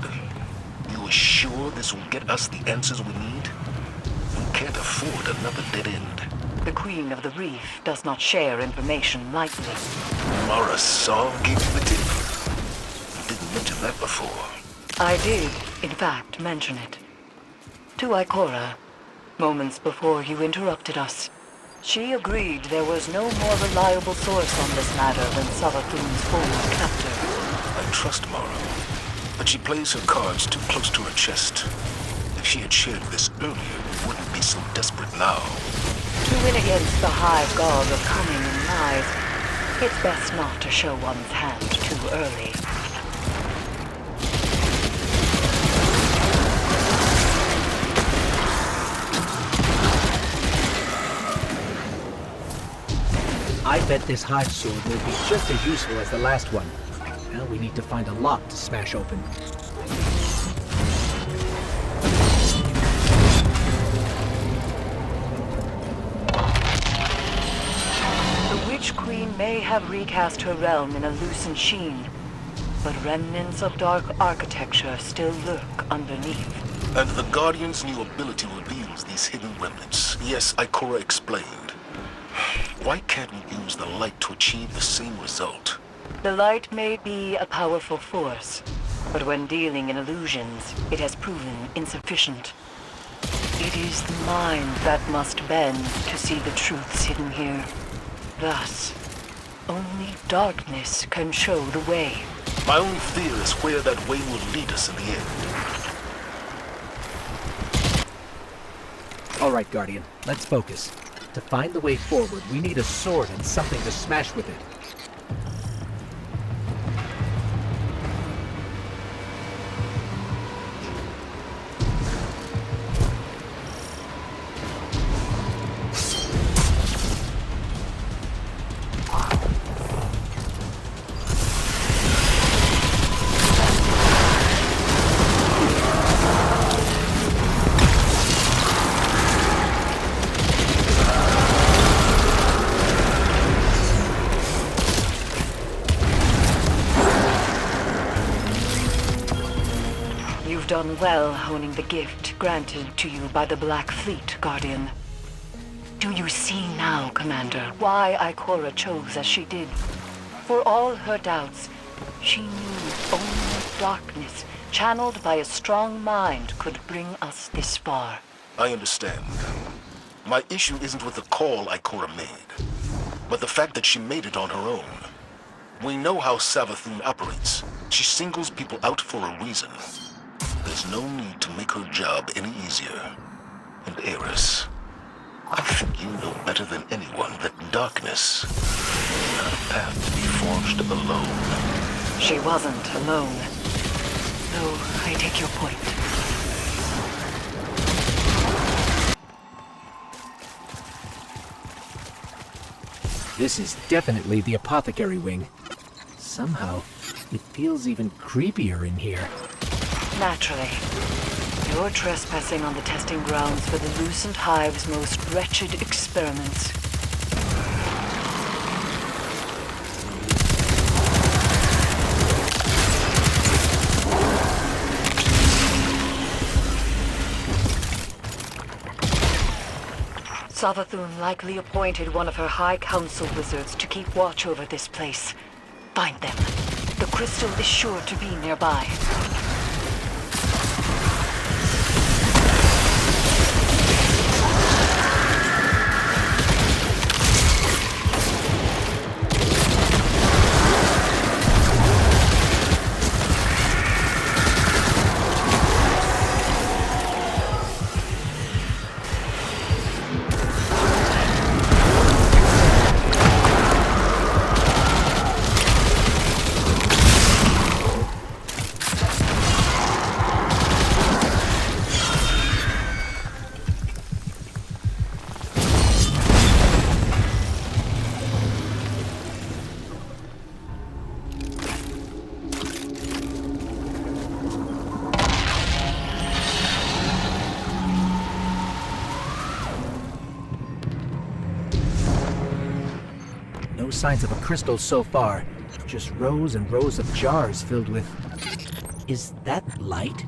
You are sure this will get us the answers we need? We can't afford another dead end. The Queen of the Reef does not share information lightly. Mara Saw gave you the tip. You didn't mention that before. I did, in fact, mention it. To Ikora, moments before you interrupted us. She agreed there was no more reliable source on this matter than Savathûn's former captor. I trust Mara, but she plays her cards too close to her chest. If she had shared this earlier, we wouldn't be so desperate now. To win against the Hive god of Cunning and lies, It's best not to show one's hand too early. I bet this Hive sword will be just as useful as the last one. Now we need to find a lock to smash open. The Witch Queen may have recast her realm in a lucent sheen, but remnants of dark architecture still lurk underneath. And the Guardian's new ability reveals these hidden remnants. Yes, Ikora explained. Why can't we use the light to achieve the same result? The light may be a powerful force, but when dealing in illusions, it has proven insufficient. It is the mind that must bend to see the truths hidden here. Thus, only darkness can show the way. My only fear is where that way will lead us in the end. All right, Guardian, let's focus. To find the way forward, we need a sword and something to smash with it. You've done well honing the gift granted to you by the Black Fleet, Guardian. Do you see now, Commander, why Ikora chose as she did? For all her doubts, she knew only darkness, channeled by a strong mind, could bring us this far. I understand. My issue isn't with the call Ikora made, but the fact that she made it on her own. We know how Savathûn operates. She singles people out for a reason. There's no need to make her job any easier. And Eris, I think you know better than anyone that darkness is not a path to be forged alone. She wasn't alone. Though I take your point. This is definitely the apothecary wing. Somehow, it feels even creepier in here. Naturally. You're trespassing on the testing grounds for the Lucent Hive's most wretched experiments. Savathûn likely appointed one of her High Council wizards to keep watch over this place. Find them. The crystal is sure to be nearby. No signs of a crystal so far. Just rows and rows of jars filled with... Is that light?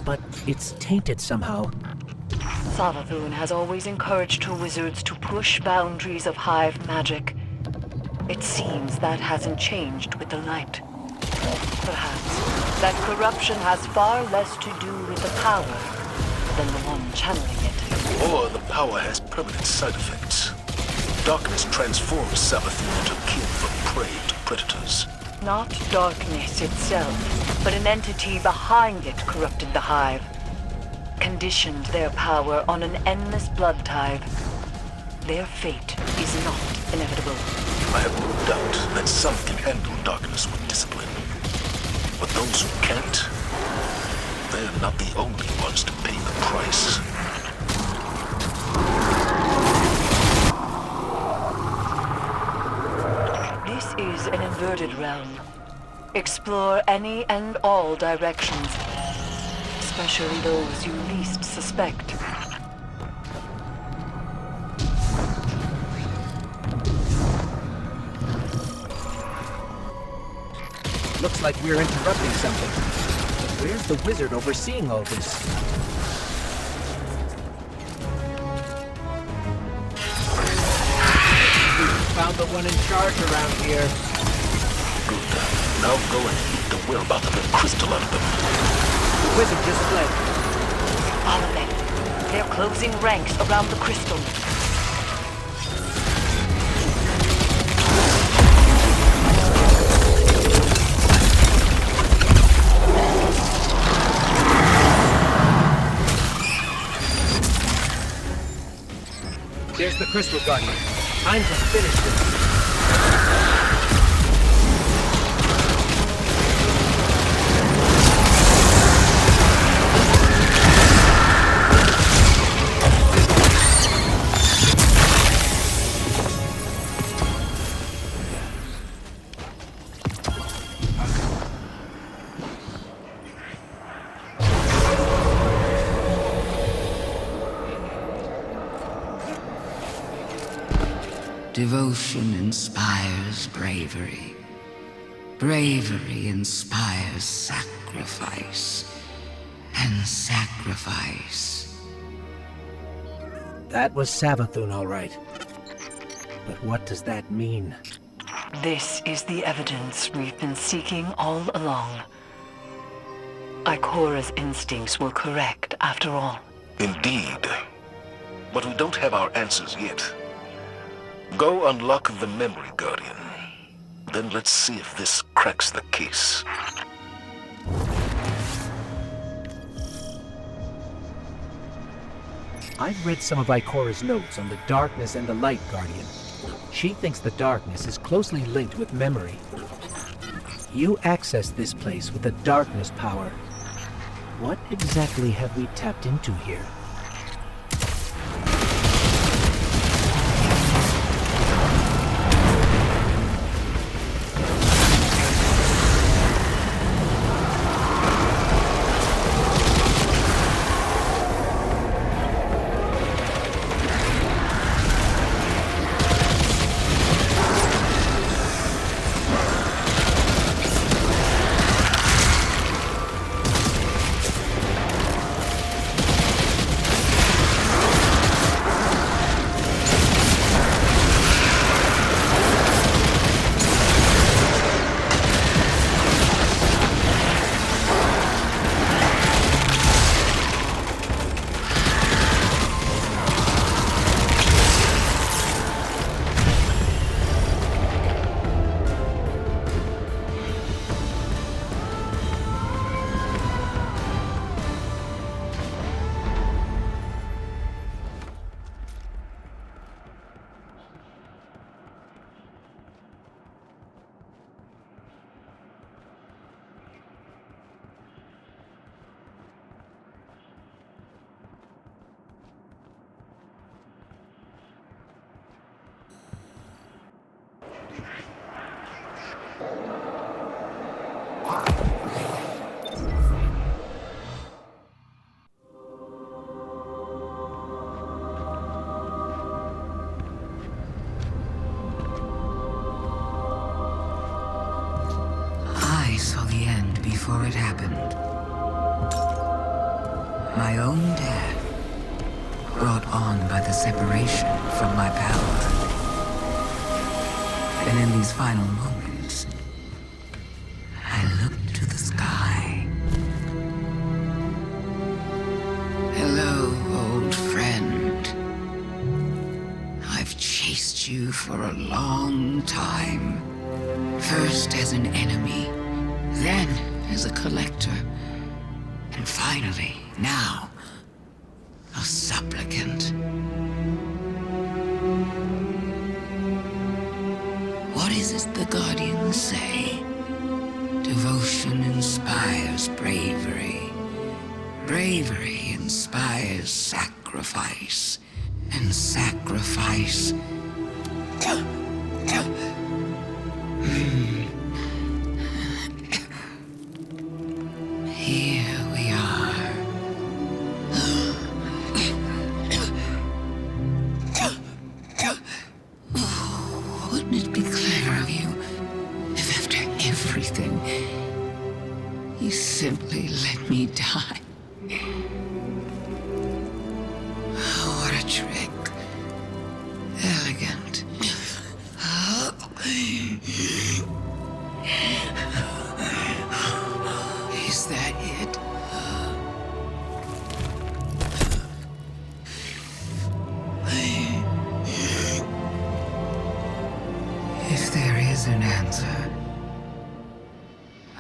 But it's tainted somehow. Savathûn has always encouraged her wizards to push boundaries of Hive magic. It seems that hasn't changed with the light. Perhaps that corruption has far less to do with the power than the one channeling it. Or the power has permanent side effects. Darkness transforms Savathûn into kill for prey to predators. Not darkness itself, but an entity behind it corrupted the Hive. Conditioned their power on an endless blood tithe. Their fate is not inevitable. I have no doubt that some can handle darkness with discipline. But those who can't, they're not the only ones to pay the price. This is an inverted realm. Explore any and all directions, especially those you least suspect. Looks like we're interrupting something. Where's the wizard overseeing all this? We found the one in charge around here. Good. Now go and eat the whereabouts of the crystal out of them. The wizard just fled. Follow them. They're closing ranks around the crystal. There's the Crystal Guardian. Time to finish this. Devotion inspires bravery. Bravery inspires sacrifice. And sacrifice. That was Savathûn, all right. But what does that mean? This is the evidence we've been seeking all along. Ikora's instincts were correct, after all. Indeed. But we don't have our answers yet. Go unlock the Memory Guardian. Then let's see if this cracks the case. I've read some of Ikora's notes on the Darkness and the Light Guardian. She thinks the Darkness is closely linked with memory. You access this place with the Darkness power. What exactly have we tapped into here? Before it happened. My own death, brought on by the separation from my power. And in these final moments, I looked to the sky. Hello, old friend. I've chased you for a long time. First as an enemy, then as a collector, and finally, now, a supplicant. the Guardians say. Devotion inspires bravery. Bravery inspires sacrifice. And sacrifice... Here we are. Wouldn't it be clever of you if after everything, you simply let me die? Oh, what a trick. Elegant. Is that it? If there is an answer,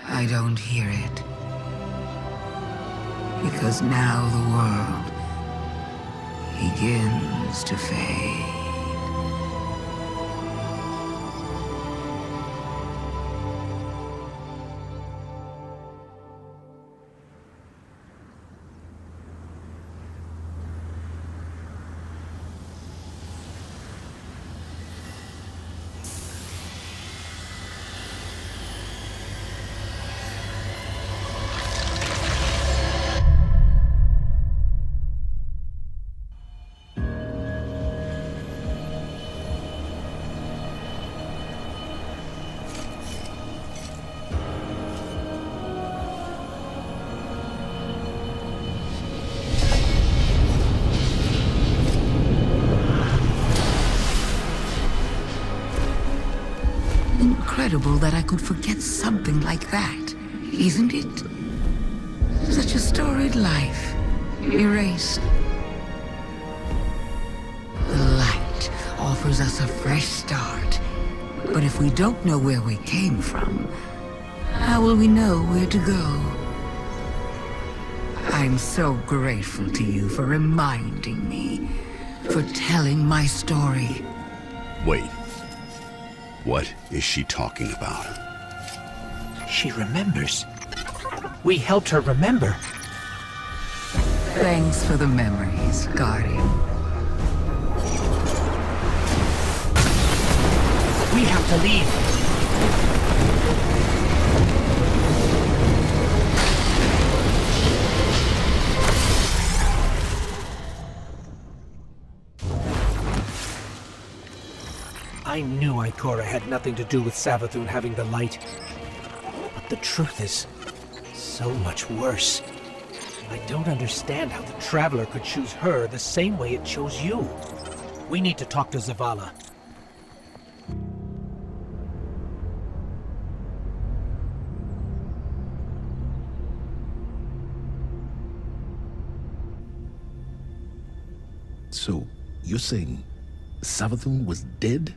I don't hear it. Because now the world begins to fade. Incredible that I could forget something like that, isn't it? Such a storied life, erased. The light offers us a fresh start, but if we don't know where we came from, how will we know where to go? I'm so grateful to you for reminding me, for telling my story. Wait. What is she talking about? She remembers. We helped her remember. Thanks for the memories, Guardian. We have to leave. I knew Ikora had nothing to do with Savathûn having the light. But the truth is so much worse. I don't understand how the Traveler could choose her the same way it chose you. We need to talk to Zavala. So, you're saying Savathûn was dead?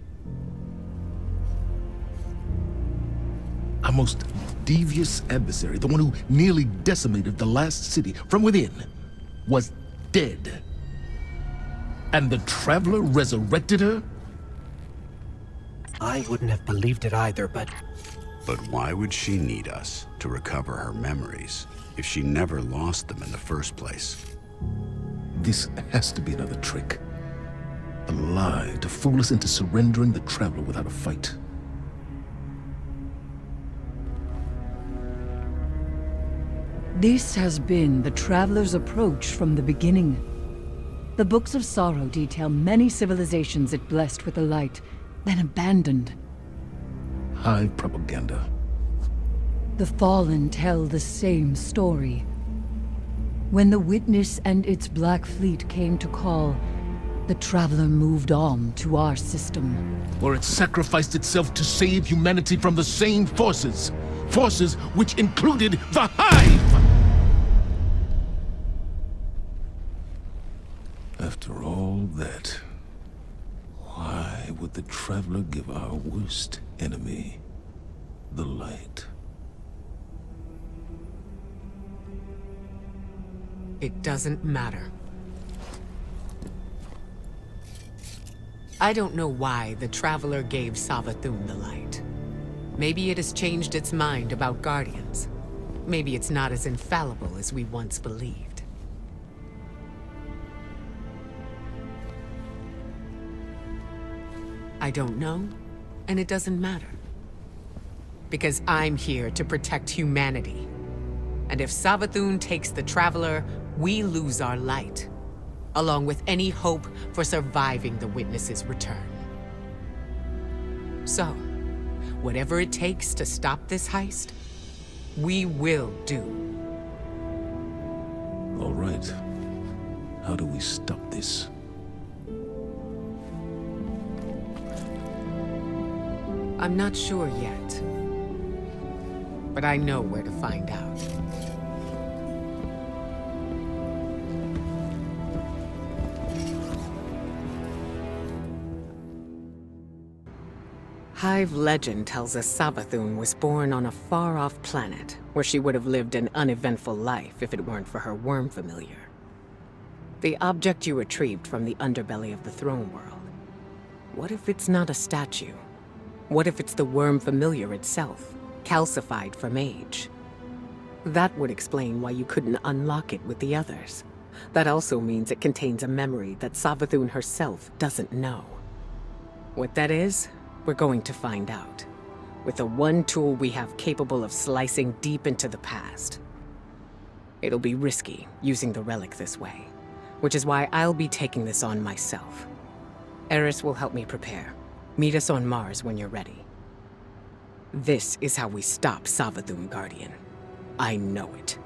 Our most devious adversary, the one who nearly decimated the last city from within, was dead. And the Traveler resurrected her? I wouldn't have believed it either, but... But why would she need us to recover her memories if she never lost them in the first place? This has to be another trick. A lie to fool us into surrendering the Traveler without a fight. This has been the Traveler's approach from the beginning. The Books of Sorrow detail many civilizations it blessed with the light, then abandoned. Hive propaganda. The Fallen tell the same story. When the Witness and its Black Fleet came to call, the Traveler moved on to our system. Or it sacrificed itself to save humanity from the same forces. Forces which included the Hive! After all that, why would the Traveler give our worst enemy the light? It doesn't matter. I don't know why the Traveler gave Savathûn the light. Maybe it has changed its mind about Guardians. Maybe it's not as infallible as we once believed. I don't know, and it doesn't matter. Because I'm here to protect humanity. And if Savathûn takes the Traveler, we lose our light, along with any hope for surviving the Witness's return. So, whatever it takes to stop this heist, we will do. All right. How do we stop this? I'm not sure yet, but I know where to find out. Hive legend tells us Savathûn was born on a far-off planet, where she would have lived an uneventful life if it weren't for her worm familiar. The object you retrieved from the underbelly of the throne world. What if it's not a statue? What if it's the worm familiar itself, calcified from age? That would explain why you couldn't unlock it with the others. That also means it contains a memory that Savathûn herself doesn't know. What that is, we're going to find out. With the one tool we have capable of slicing deep into the past. It'll be risky, using the relic this way. Which is why I'll be taking this on myself. Eris will help me prepare. Meet us on Mars when you're ready. This is how we stop Savathûn, Guardian. I know it.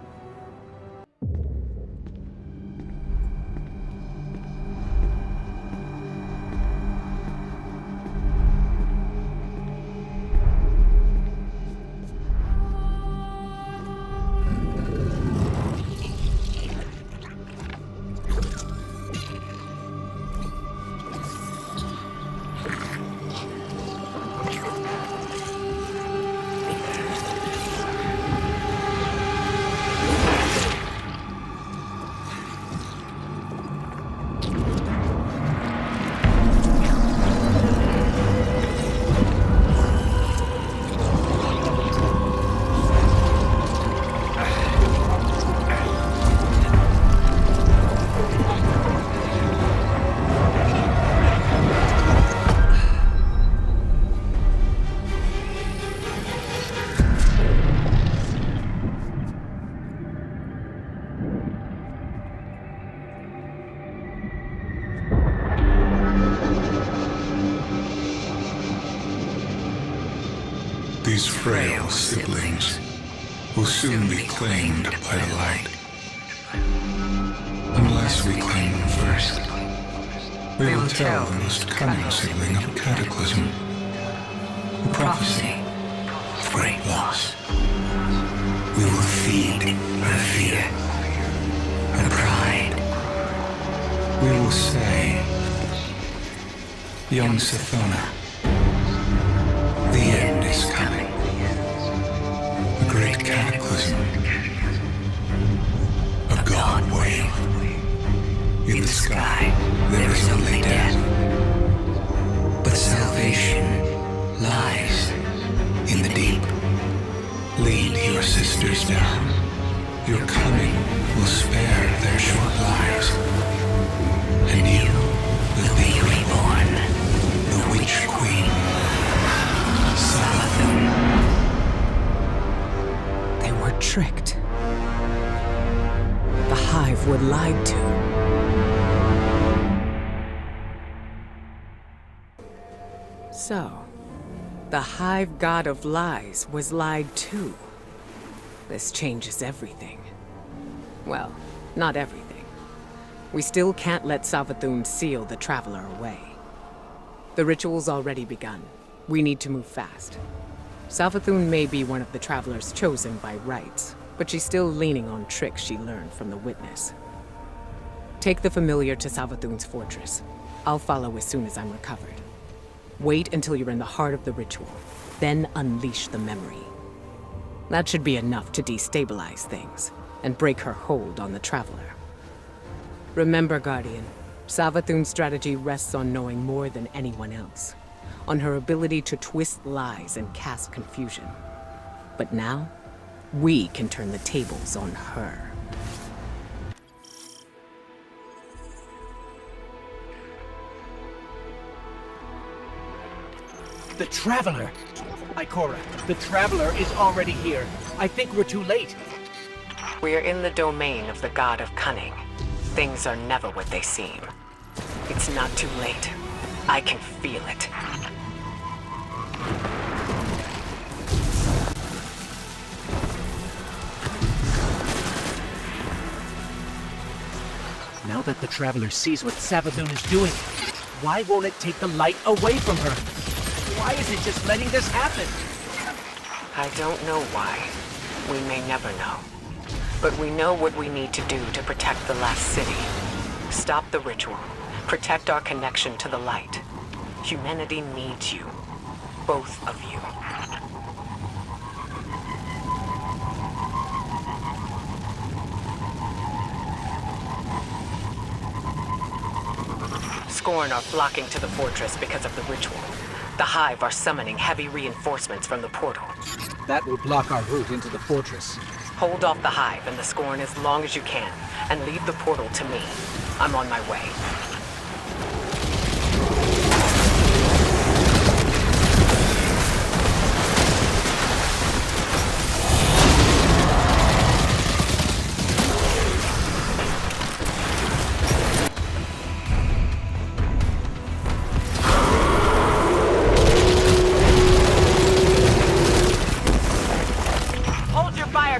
These frail siblings will soon be claimed by the light. Unless we claim them first, we will tell the most cunning sibling of a cataclysm, a prophecy of great loss. We will feed her fear, her pride. We will say, young Savathûn, the end is coming. A great cataclysm. A god wave. In the sky, there is only death. But salvation lies in the deep. Lead your sisters down. Your coming will spare their short lives. And you will be reborn, the Witch Queen. They were tricked. The Hive were lied to. So, the Hive god of lies was lied to. This changes everything. Well, not everything. We still can't let Savathûn seal the Traveler away. The ritual's already begun. We need to move fast. Savathûn may be one of the Travelers chosen by rights, but she's still leaning on tricks she learned from the Witness. Take the familiar to Savathûn's fortress. I'll follow as soon as I'm recovered. Wait until you're in the heart of the ritual, then unleash the memory. That should be enough to destabilize things, and break her hold on the Traveler. Remember, Guardian, Savathûn's strategy rests on knowing more than anyone else. on her ability to twist lies and cast confusion. But now, we can turn the tables on her. The Traveler! Ikora, the Traveler is already here. I think we're too late. We are in the domain of the god of Cunning. Things are never what they seem. It's not too late. I can feel it. Now that the Traveler sees what Savathûn is doing, why won't it take the light away from her? Why is it just letting this happen? I don't know why. We may never know. But we know what we need to do to protect the last city. Stop the ritual. Protect our connection to the light. Humanity needs you. Both of you. Scorn are flocking to the fortress because of the ritual. The Hive are summoning heavy reinforcements from the portal. That will block our route into the fortress. Hold off the Hive and the Scorn as long as you can, and leave the portal to me. I'm on my way.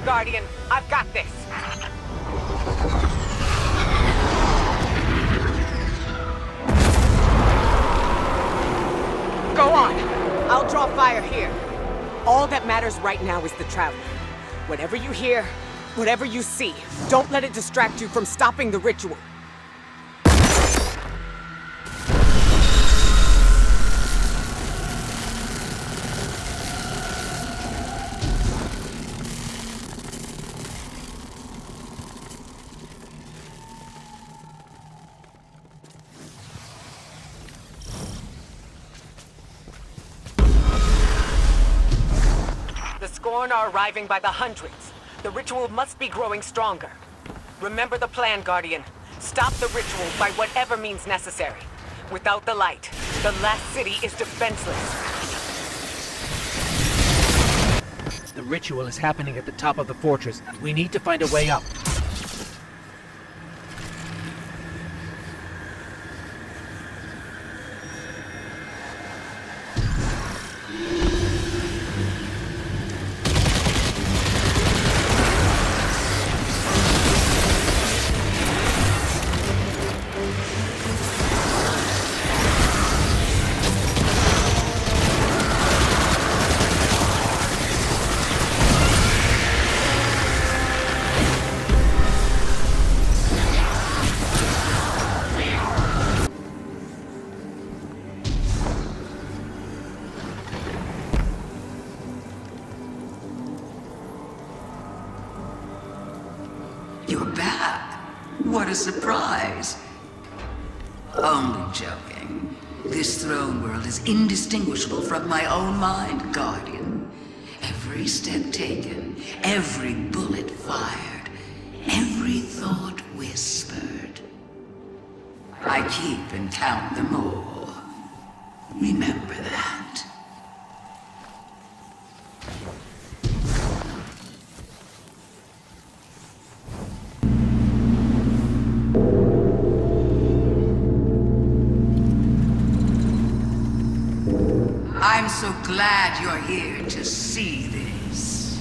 Guardian, I've got this. Go on. I'll draw fire here. All that matters right now is the Traveler. Whatever you hear, whatever you see, don't let it distract you from stopping the ritual. Scorn are arriving by the hundreds. The ritual must be growing stronger. Remember the plan, Guardian. Stop the ritual by whatever means necessary. Without the light, the last city is defenseless. The ritual is happening at the top of the fortress. We need to find a way up. You're back. What a surprise. Only joking. This throne world is indistinguishable from my own mind, Guardian. Every step taken, every bullet fired, every thought whispered. I keep and count them all. Remember that. I'm so glad you're here to see this.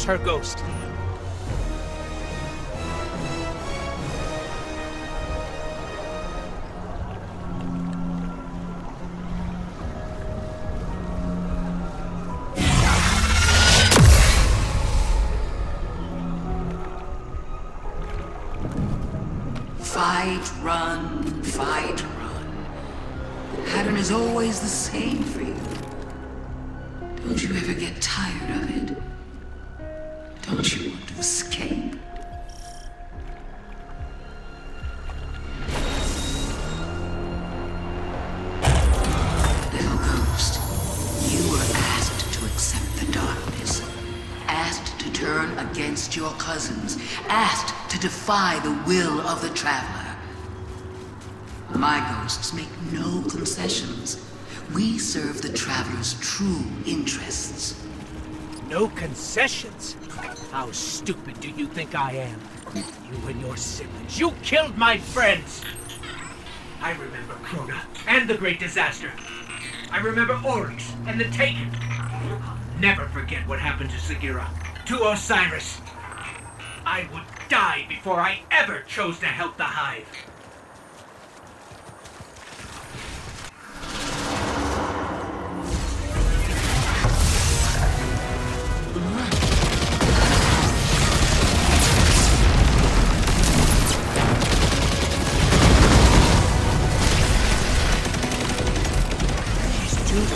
Where's her ghost? Fight, run. The pattern is always the same for you. Don't you ever get tired of it? Don't you want to escape? Little ghost, you were asked to accept the darkness. Asked to turn against your cousins. Asked to defy the will of the Traveler. My ghosts make no concessions. We serve the Traveler's true interests. No concessions? How stupid do you think I am? You and your siblings, you killed my friends! I remember Crota and the Great Disaster. I remember Oryx and the Taken. I'll never forget what happened to Sagira, to Osiris. I would die before I ever chose to help the Hive.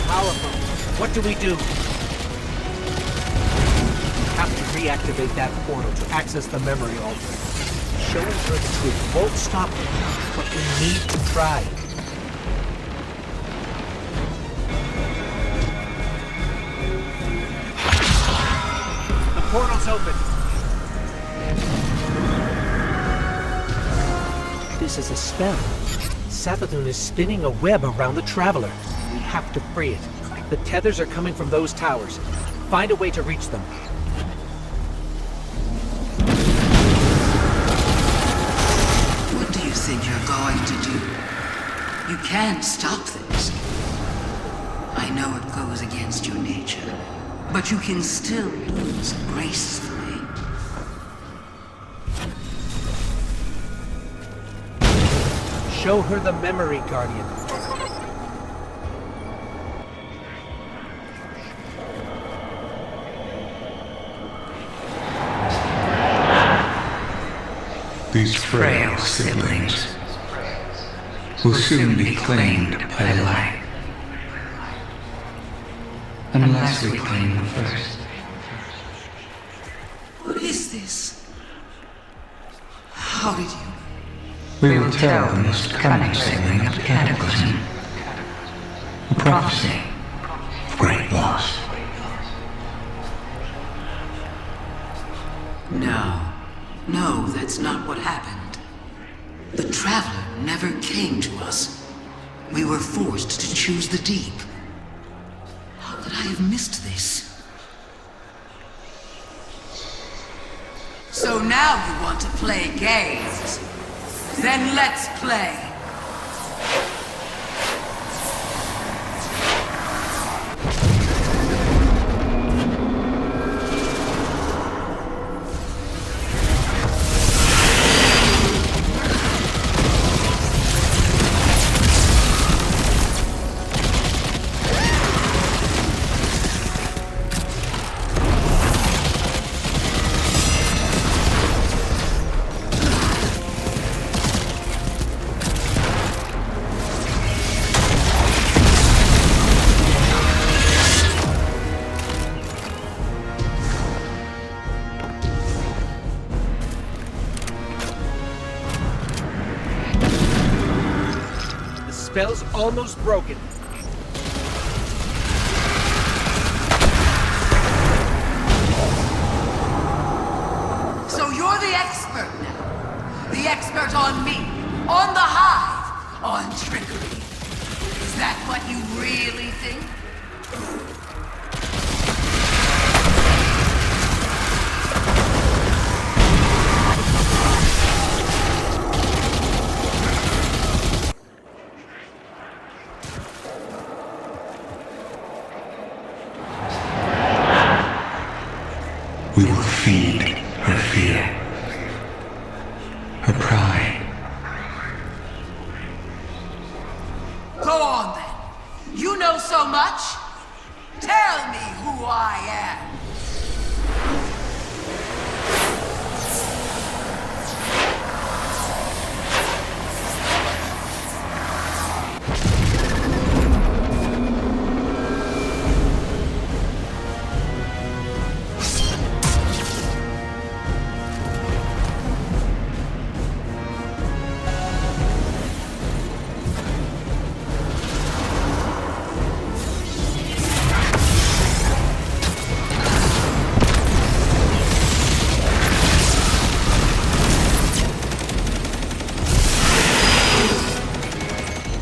Powerful. What do we do? We have to reactivate that portal to access the memory altar. Showing her the truth won't stop her, but we need to try. The portal's open. This is a spell. Savathûn is spinning a web around the Traveler. We have to free it. The tethers are coming from those towers. Find a way to reach them. What do you think you're going to do? You can't stop this. I know it goes against your nature, but you can still lose gracefully. Show her the memory, Guardian. These frail siblings will soon be claimed by light. Unless we claim them first. What is this? How did you... We will tell the most cunning sibling of the Cataclysm. A prophecy of great loss. No, that's not what happened. The Traveler never came to us. We were forced to choose the deep. How could I have missed this? So now you want to play games? Then let's play. Spell's almost broken. So you're the expert now. The expert on me, on the Hive, on trickery. Is that what you really think? We will feed her fear, her pride. Go on then. You know so much. Tell me who I am.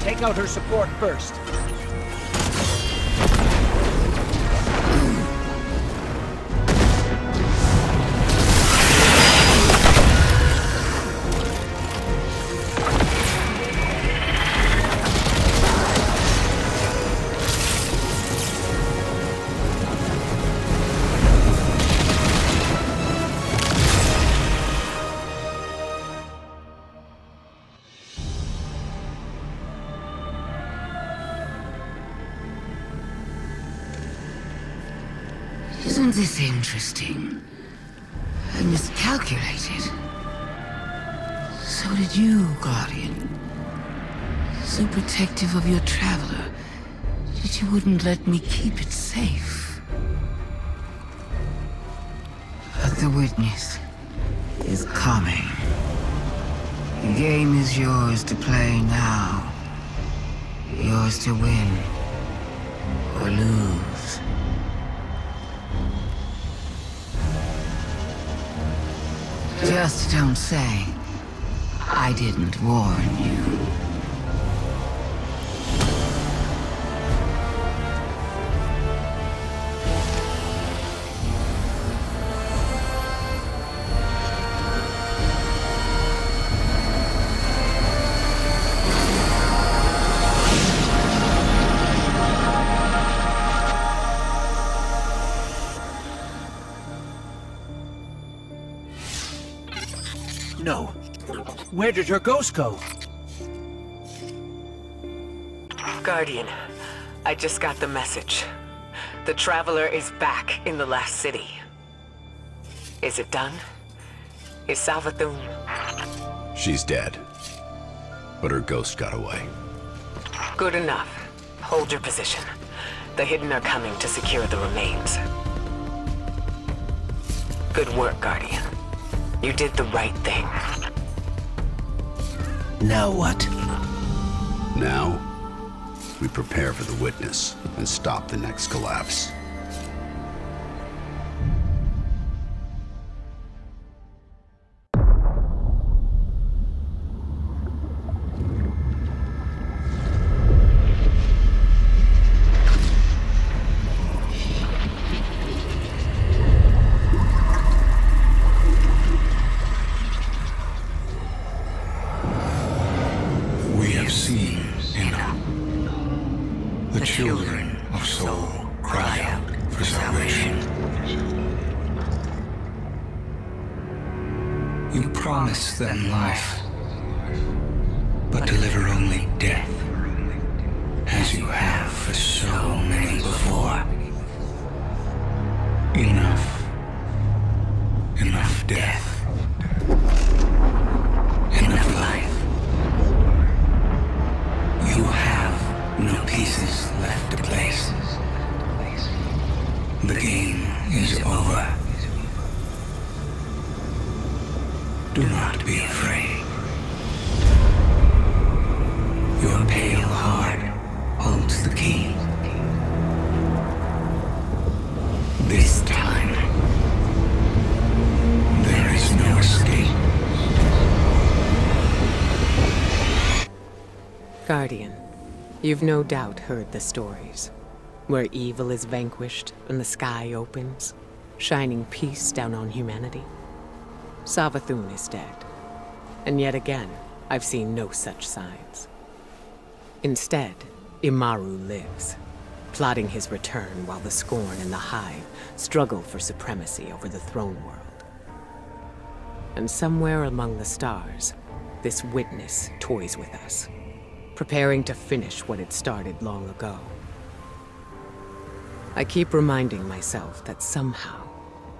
Take out her support first. Isn't this interesting? I miscalculated. So did you, Guardian. So protective of your traveler that you wouldn't let me keep it safe. But the witness is coming. The game is yours to play now. Yours to win or lose. Just don't say I didn't warn you. No. Where did her ghost go? Guardian, I just got the message. The Traveler is back in the last city. Is it done? Is Savathûn... She's dead. But her ghost got away. Good enough. Hold your position. The Hidden are coming to secure the remains. Good work, Guardian. You did the right thing. Now what? Now, we prepare for the witness and stop the next collapse. Them life, but deliver only death, as you have for so many before. Enough death, enough life. You have no pieces left to place. The game is over. Do not be afraid. Your pale heart holds the key. This time, there is no escape. Guardian, you've no doubt heard the stories. Where evil is vanquished and the sky opens, shining peace down on humanity. Savathûn is dead, and yet again, I've seen no such signs. Instead, Imaru lives, plotting his return while the Scorn and the Hive struggle for supremacy over the throne world. And somewhere among the stars, this witness toys with us, preparing to finish what it started long ago. I keep reminding myself that somehow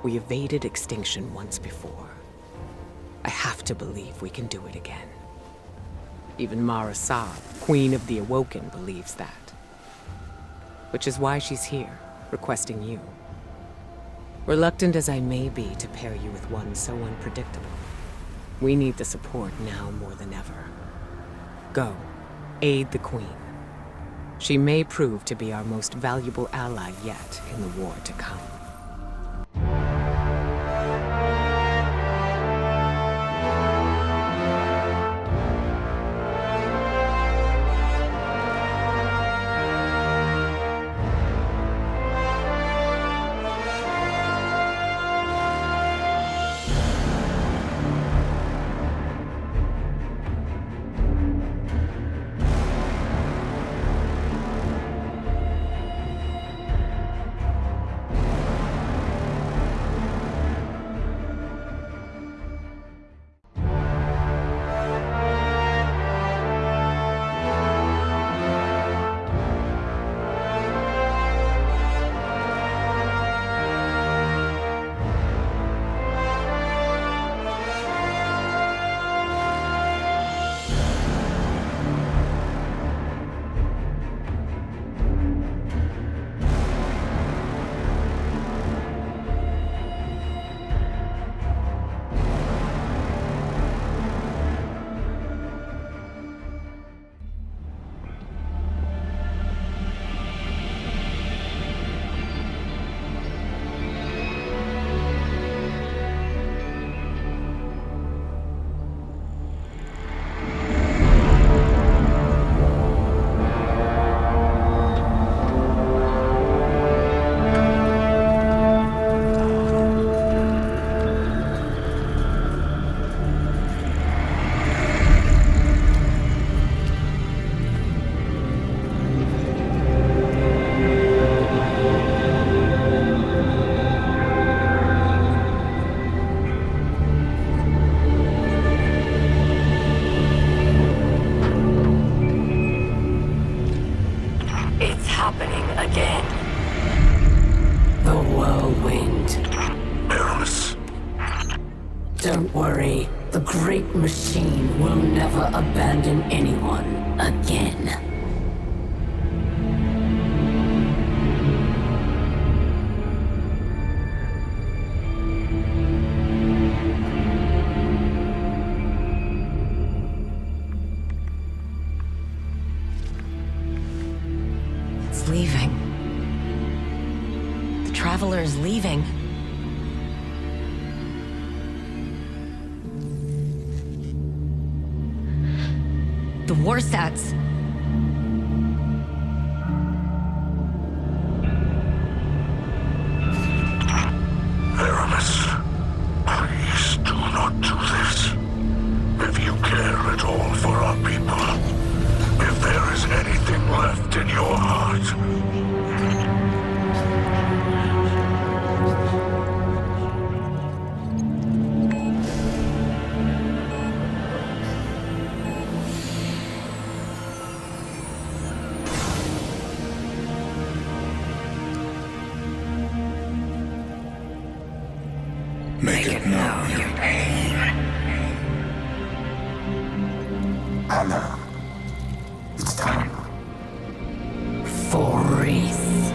we evaded extinction once before. I have to believe we can do it again. Even Mara Sab, Queen of the Awoken, believes that. Which is why she's here, requesting you. Reluctant as I may be to pair you with one so unpredictable, we need the support now more than ever. Go, aid the Queen. She may prove to be our most valuable ally yet in the war to come. Don't worry, the great machine will never abandon anyone again. It's leaving. The Traveler is leaving. The Warsats. Aramis, please do not do this. If you care at all for our people, if there is anything left in your heart, make it known your pain. Anna, it's time. For race.